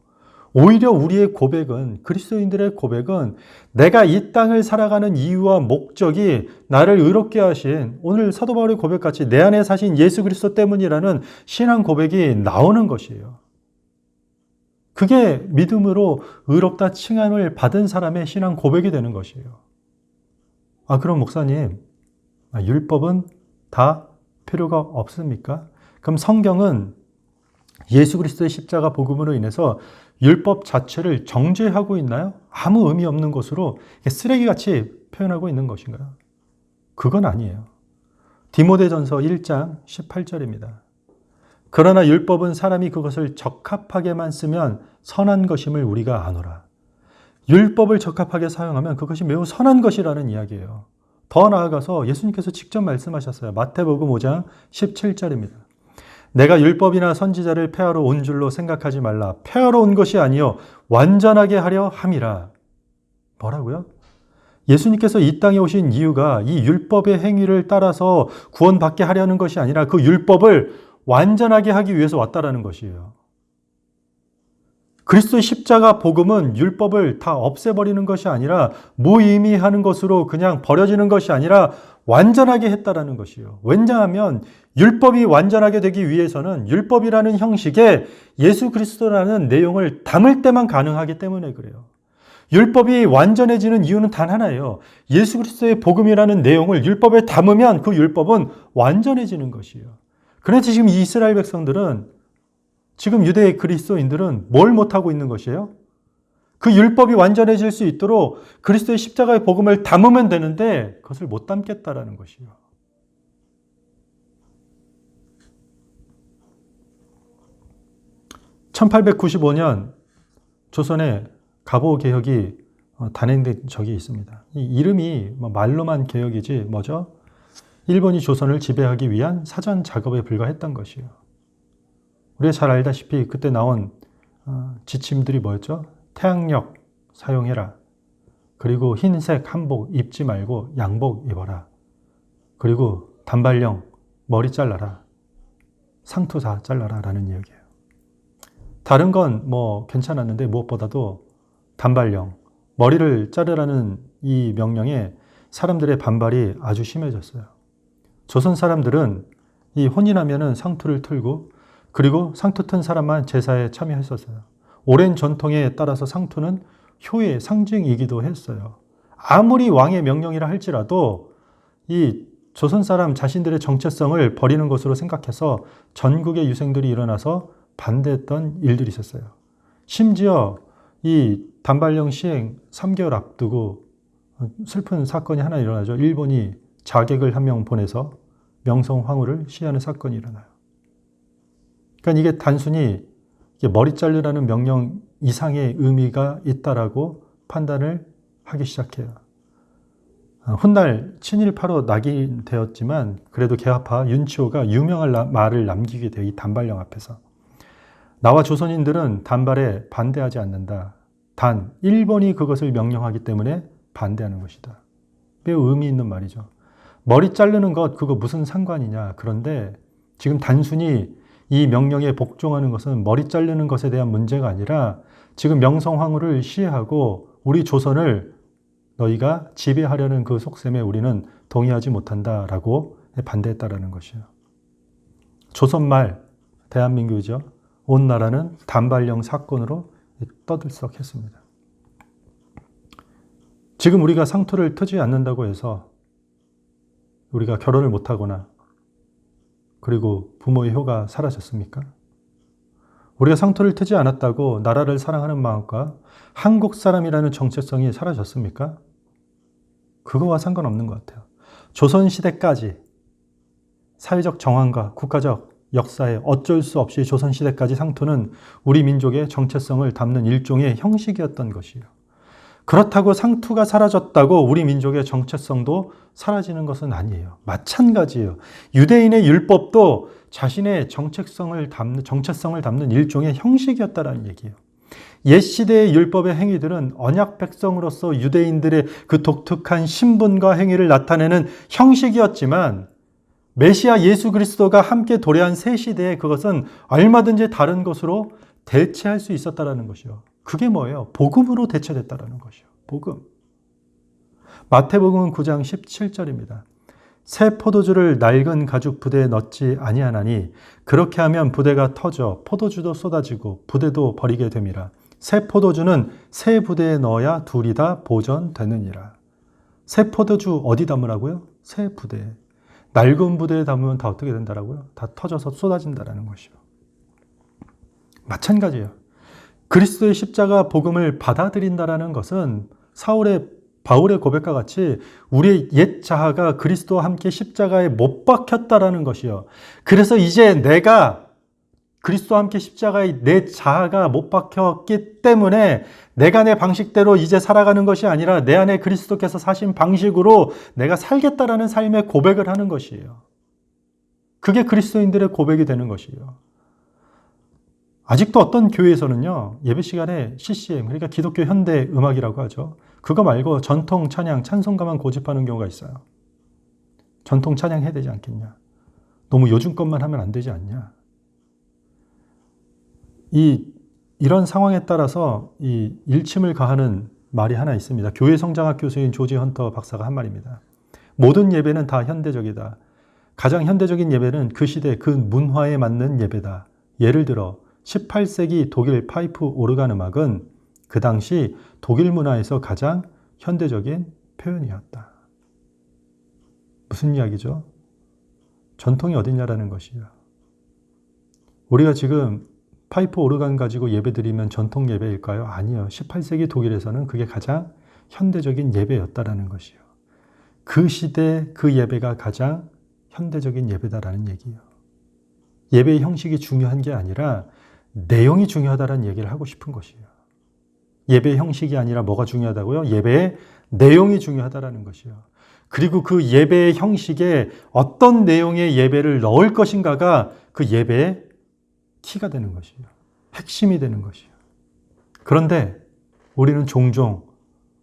오히려 우리의 고백은, 그리스도인들의 고백은 내가 이 땅을 살아가는 이유와 목적이 나를 의롭게 하신 오늘 사도 바울의 고백같이 내 안에 사신 예수 그리스도 때문이라는 신앙 고백이 나오는 것이에요. 그게 믿음으로 의롭다 칭함을 받은 사람의 신앙 고백이 되는 것이에요. 그럼 목사님, 율법은 다 필요가 없습니까? 그럼 성경은 예수 그리스도의 십자가 복음으로 인해서 율법 자체를 정죄하고 있나요? 아무 의미 없는 것으로 쓰레기같이 표현하고 있는 것인가요? 그건 아니에요. 디모데전서 1장 18절입니다. 그러나 율법은 사람이 그것을 적합하게만 쓰면 선한 것임을 우리가 아노라. 율법을 적합하게 사용하면 그것이 매우 선한 것이라는 이야기예요. 더 나아가서 예수님께서 직접 말씀하셨어요. 마태복음 5장 17절입니다. 내가 율법이나 선지자를 폐하러 온 줄로 생각하지 말라. 폐하러 온 것이 아니요 완전하게 하려 함이라. 뭐라고요? 예수님께서 이 땅에 오신 이유가 이 율법의 행위를 따라서 구원받게 하려는 것이 아니라 그 율법을 완전하게 하기 위해서 왔다라는 것이에요. 그리스도의 십자가 복음은 율법을 다 없애버리는 것이 아니라 무의미하는 것으로 그냥 버려지는 것이 아니라 완전하게 했다라는 것이에요. 왜냐하면 율법이 완전하게 되기 위해서는 율법이라는 형식에 예수 그리스도라는 내용을 담을 때만 가능하기 때문에 그래요. 율법이 완전해지는 이유는 단 하나예요. 예수 그리스도의 복음이라는 내용을 율법에 담으면 그 율법은 완전해지는 것이에요. 그런데 지금 이 이스라엘 백성들은, 지금 유대 그리스도인들은 뭘 못하고 있는 것이에요? 그 율법이 완전해질 수 있도록 그리스도의 십자가의 복음을 담으면 되는데 그것을 못 담겠다라는 것이요. (1895년) 조선의 갑오개혁이 단행된 적이 있습니다. 이 이름이 말로만 개혁이지 뭐죠? 일본이 조선을 지배하기 위한 사전 작업에 불과했던 것이요. 우리가 잘 알다시피 그때 나온 지침들이 뭐였죠? 태양력 사용해라. 그리고 흰색 한복 입지 말고 양복 입어라. 그리고 단발령 머리 잘라라. 상투사 잘라라 라는 이야기예요. 다른 건 뭐 괜찮았는데 무엇보다도 단발령, 머리를 자르라는 이 명령에 사람들의 반발이 아주 심해졌어요. 조선 사람들은 이 혼인하면은 상투를 틀고 그리고 상투 튼 사람만 제사에 참여했었어요. 오랜 전통에 따라서 상투는 효의 상징이기도 했어요. 아무리 왕의 명령이라 할지라도 이 조선 사람 자신들의 정체성을 버리는 것으로 생각해서 전국의 유생들이 일어나서 반대했던 일들이 있었어요. 심지어 이 단발령 시행 3개월 앞두고 슬픈 사건이 하나 일어나죠. 일본이 자객을 한 명 보내서 명성황후를 시해하는 사건이 일어나요. 그러니까 이게 단순히 머리 자르라는 명령 이상의 의미가 있다라고 판단을 하기 시작해요. 훗날 친일파로 낙인되었지만 그래도 개화파 윤치호가 유명한 말을 남기게 돼요. 이 단발령 앞에서. 나와 조선인들은 단발에 반대하지 않는다. 단 일본이 그것을 명령하기 때문에 반대하는 것이다. 매우 의미 있는 말이죠. 머리 자르는 것 그거 무슨 상관이냐. 그런데 지금 단순히 이 명령에 복종하는 것은 머리 자르는 것에 대한 문제가 아니라 지금 명성황후를 시해하고 우리 조선을 너희가 지배하려는 그 속셈에 우리는 동의하지 못한다라고 반대했다라는 것이에요. 조선말 대한민국이죠. 온 나라는 단발령 사건으로 떠들썩했습니다. 지금 우리가 상투를 트지 않는다고 해서 우리가 결혼을 못하거나 그리고 부모의 효가 사라졌습니까? 우리가 상투를 트지 않았다고 나라를 사랑하는 마음과 한국 사람이라는 정체성이 사라졌습니까? 그거와 상관없는 것 같아요. 조선시대까지 사회적 정황과 국가적 역사에 어쩔 수 없이 조선시대까지 상투는 우리 민족의 정체성을 담는 일종의 형식이었던 것이에요. 그렇다고 상투가 사라졌다고 우리 민족의 정체성도 사라지는 것은 아니에요. 마찬가지예요. 유대인의 율법도 자신의 정체성을 담는 일종의 형식이었다라는 얘기예요. 옛 시대의 율법의 행위들은 언약 백성으로서 유대인들의 그 독특한 신분과 행위를 나타내는 형식이었지만 메시아 예수 그리스도가 함께 도래한 새 시대에 그것은 얼마든지 다른 것으로 대체할 수 있었다라는 것이요. 그게 뭐예요? 복음으로 대체됐다라는 것이요. 복음. 마태복음 9장 17절입니다. 새 포도주를 낡은 가죽 부대에 넣지 아니하나니 그렇게 하면 부대가 터져 포도주도 쏟아지고 부대도 버리게 됨이라. 새 포도주는 새 부대에 넣어야 둘이 다 보존되느니라. 새 포도주 어디 담으라고요? 새 부대에. 낡은 부대에 담으면 다 어떻게 된다라고요? 다 터져서 쏟아진다라는 것이요. 마찬가지예요. 그리스도의 십자가 복음을 받아들인다라는 것은 바울의 고백과 같이 우리의 옛 자아가 그리스도와 함께 십자가에 못 박혔다라는 것이요. 그래서 이제 내가 그리스도와 함께 십자가에 내 자아가 못 박혔기 때문에 내가 내 방식대로 이제 살아가는 것이 아니라 내 안에 그리스도께서 사신 방식으로 내가 살겠다라는 삶의 고백을 하는 것이에요. 그게 그리스도인들의 고백이 되는 것이에요. 아직도 어떤 교회에서는요, 예배 시간에 CCM, 그러니까 기독교 현대 음악이라고 하죠. 그거 말고 전통 찬양, 찬송가만 고집하는 경우가 있어요. 전통 찬양 해야 되지 않겠냐? 너무 요즘 것만 하면 안 되지 않냐? 이런 상황에 따라서 이 일침을 가하는 말이 하나 있습니다. 교회 성장학 교수인 조지 헌터 박사가 한 말입니다. 모든 예배는 다 현대적이다. 가장 현대적인 예배는 그 시대 그 문화에 맞는 예배다. 예를 들어 18세기 독일 파이프 오르간 음악은 그 당시 독일 문화에서 가장 현대적인 표현이었다. 무슨 이야기죠? 전통이 어딨냐라는 것이요. 우리가 지금 파이프 오르간 가지고 예배드리면 전통 예배일까요? 아니요. 18세기 독일에서는 그게 가장 현대적인 예배였다라는 것이요. 그 시대 그 예배가 가장 현대적인 예배다라는 얘기예요. 예배의 형식이 중요한 게 아니라 내용이 중요하다는 얘기를 하고 싶은 것이에요. 예배의 형식이 아니라 뭐가 중요하다고요? 예배의 내용이 중요하다는 것이에요. 그리고 그 예배의 형식에 어떤 내용의 예배를 넣을 것인가가 그 예배의 키가 되는 것이에요. 핵심이 되는 것이에요. 그런데 우리는 종종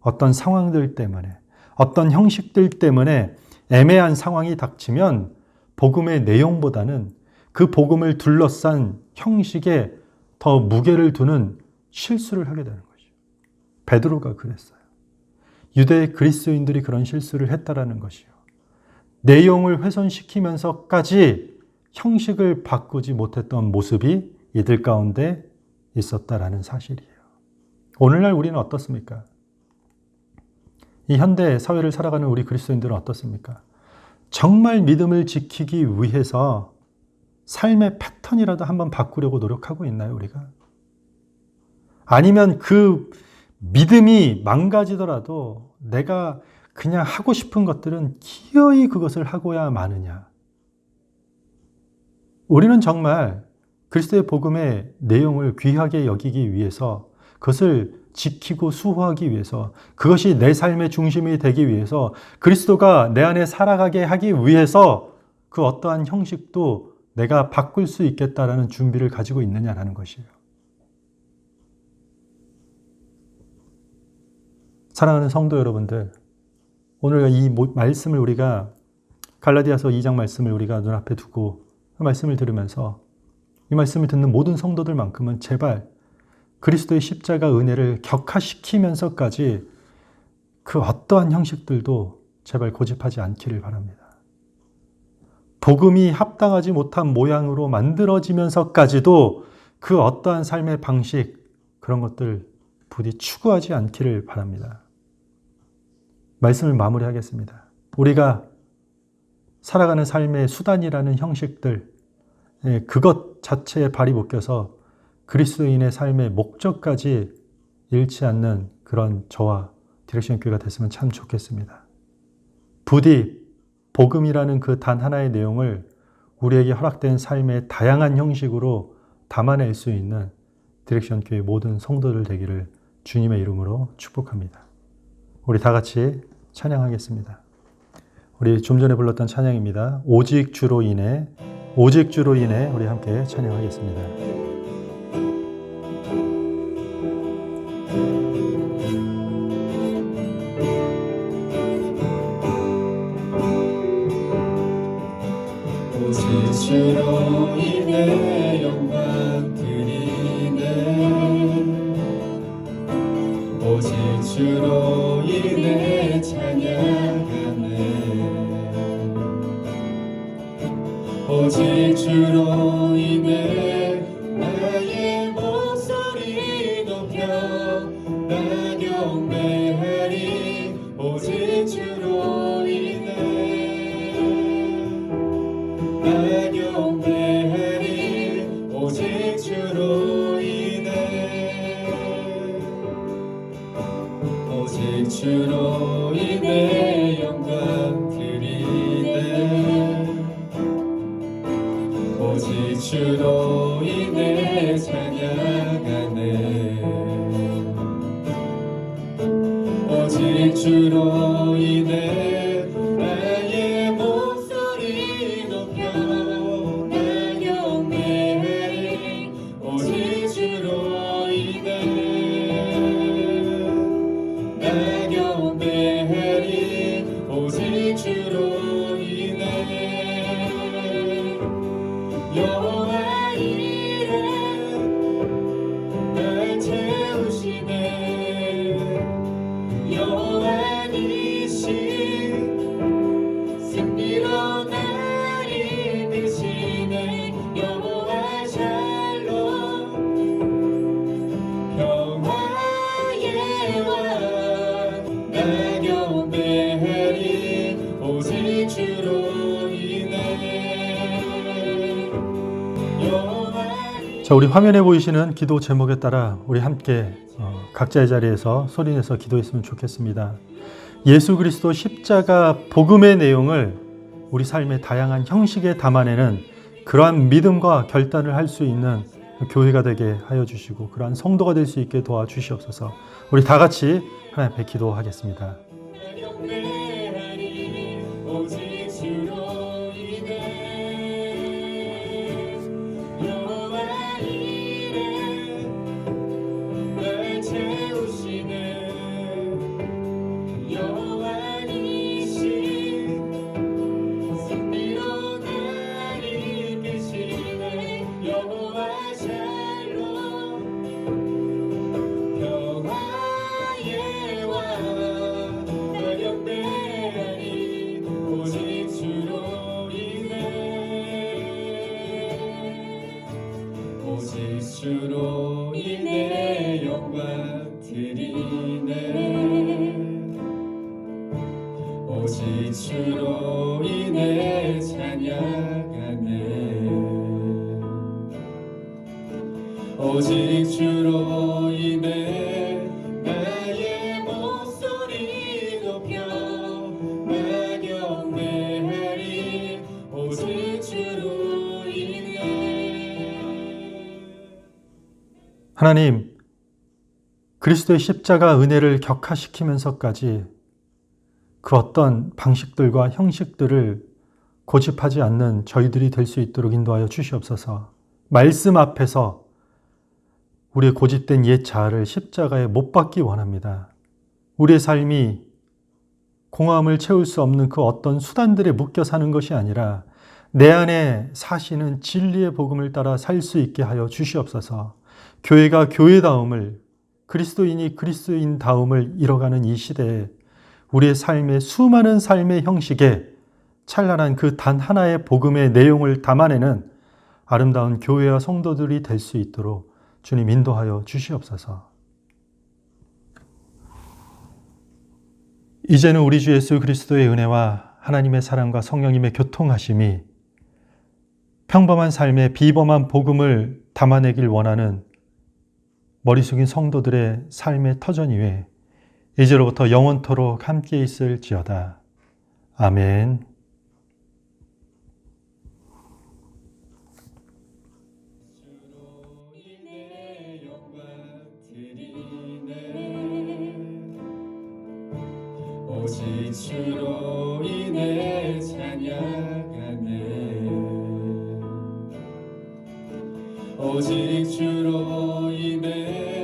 어떤 상황들 때문에 어떤 형식들 때문에 애매한 상황이 닥치면 복음의 내용보다는 그 복음을 둘러싼 형식에 더 무게를 두는 실수를 하게 되는 것이죠. 베드로가 그랬어요. 유대 그리스도인들이 그런 실수를 했다라는 것이요. 내용을 훼손시키면서까지 형식을 바꾸지 못했던 모습이 이들 가운데 있었다라는 사실이에요. 오늘날 우리는 어떻습니까? 이 현대 사회를 살아가는 우리 그리스도인들은 어떻습니까? 정말 믿음을 지키기 위해서 삶의 패턴이라도 한번 바꾸려고 노력하고 있나요, 우리가? 아니면 그 믿음이 망가지더라도 내가 그냥 하고 싶은 것들은 기어이 그것을 하고야 마느냐? 우리는 정말 그리스도의 복음의 내용을 귀하게 여기기 위해서 그것을 지키고 수호하기 위해서 그것이 내 삶의 중심이 되기 위해서 그리스도가 내 안에 살아가게 하기 위해서 그 어떠한 형식도 내가 바꿀 수 있겠다라는 준비를 가지고 있느냐라는 것이에요. 사랑하는 성도 여러분들, 오늘 이 말씀을 우리가 갈라디아서 2장 말씀을 우리가 눈앞에 두고 그 말씀을 들으면서 이 말씀을 듣는 모든 성도들만큼은 제발 그리스도의 십자가 은혜를 격화시키면서까지 그 어떠한 형식들도 제발 고집하지 않기를 바랍니다. 복음이 합당하지 못한 모양으로 만들어지면서까지도 그 어떠한 삶의 방식, 그런 것들 부디 추구하지 않기를 바랍니다. 말씀을 마무리하겠습니다. 우리가 살아가는 삶의 수단이라는 형식들, 그것 자체에 발이 묶여서 그리스도인의 삶의 목적까지 잃지 않는 그런 저와 디렉션 교회가 됐으면 참 좋겠습니다. 부디 복음이라는 그 단 하나의 내용을 우리에게 허락된 삶의 다양한 형식으로 담아낼 수 있는 디렉션 교회 모든 성도들 되기를 주님의 이름으로 축복합니다. 우리 다 같이 찬양하겠습니다. 우리 좀 전에 불렀던 찬양입니다. 오직 주로 인해 우리 함께 찬양하겠습니다.
오직 주로 인해 영광 드리네 오직 주로 인해 찬양하네 오직 주로 인해 나의 목소리 높여 나 경배하리 오직 주로 인해 나 경배하리 오직 주로 인해 오직 주로 인해 영광 드리네 오직 주로 인해 찬양하네 오직 주로 인해 나의 목소리 높여 나 경배하리 오직 주로 인해 나 경배하리 오직 주로 인해 여호와 이래 날 채우시네 여호와 니시 승리로 날 이끄시네 여호와 샬롬 평화의 왕 나 경배하리 오직 주로 인해 여호와
자, 우리 화면에 보이시는 기도 제목에 따라 우리 함께 각자의 자리에서 소리내서 기도했으면 좋겠습니다. 예수 그리스도 십자가 복음의 내용을 우리 삶의 다양한 형식에 담아내는 그러한 믿음과 결단을 할 수 있는 교회가 되게 하여 주시고 그러한 성도가 될 수 있게 도와주시옵소서. 우리 다 같이 하나님 앞에 기도하겠습니다.
경배하리 오직 주로 인해 여호와 이래 날 채우시네 여호와 니시 승리로 날 이끄시네 여호와 샬롬 평화의 왕 나 경배하리 오직 주로 인해 오직 주로 인해 영광 드리네 오직 주로 인해 찬양하네 오직 주로 인해 나의 목소리 높여 나 경배하리 오직 주로 인해
하나님, 그리스도의 십자가 은혜를 격화시키면서까지 그 어떤 방식들과 형식들을 고집하지 않는 저희들이 될 수 있도록 인도하여 주시옵소서. 말씀 앞에서 우리의 고집된 옛 자아를 십자가에 못 박기 원합니다. 우리의 삶이 공허함을 채울 수 없는 그 어떤 수단들에 묶여 사는 것이 아니라 내 안에 사시는 진리의 복음을 따라 살 수 있게 하여 주시옵소서. 교회가 교회다움을, 그리스도인이 그리스도인다움을 이뤄가는 이 시대에 우리의 삶의 수많은 삶의 형식에 찬란한 그 단 하나의 복음의 내용을 담아내는 아름다운 교회와 성도들이 될 수 있도록 주님 인도하여 주시옵소서. 이제는 우리 주 예수 그리스도의 은혜와 하나님의 사랑과 성령님의 교통하심이 평범한 삶의 비범한 복음을 담아내길 원하는 머리 숙인 성도들의 삶의 터전 위에 이제로부터 영원토록 함께 있을지어다. 아멘.
오직 주로 인해 찬양하네. 오직 주로 인해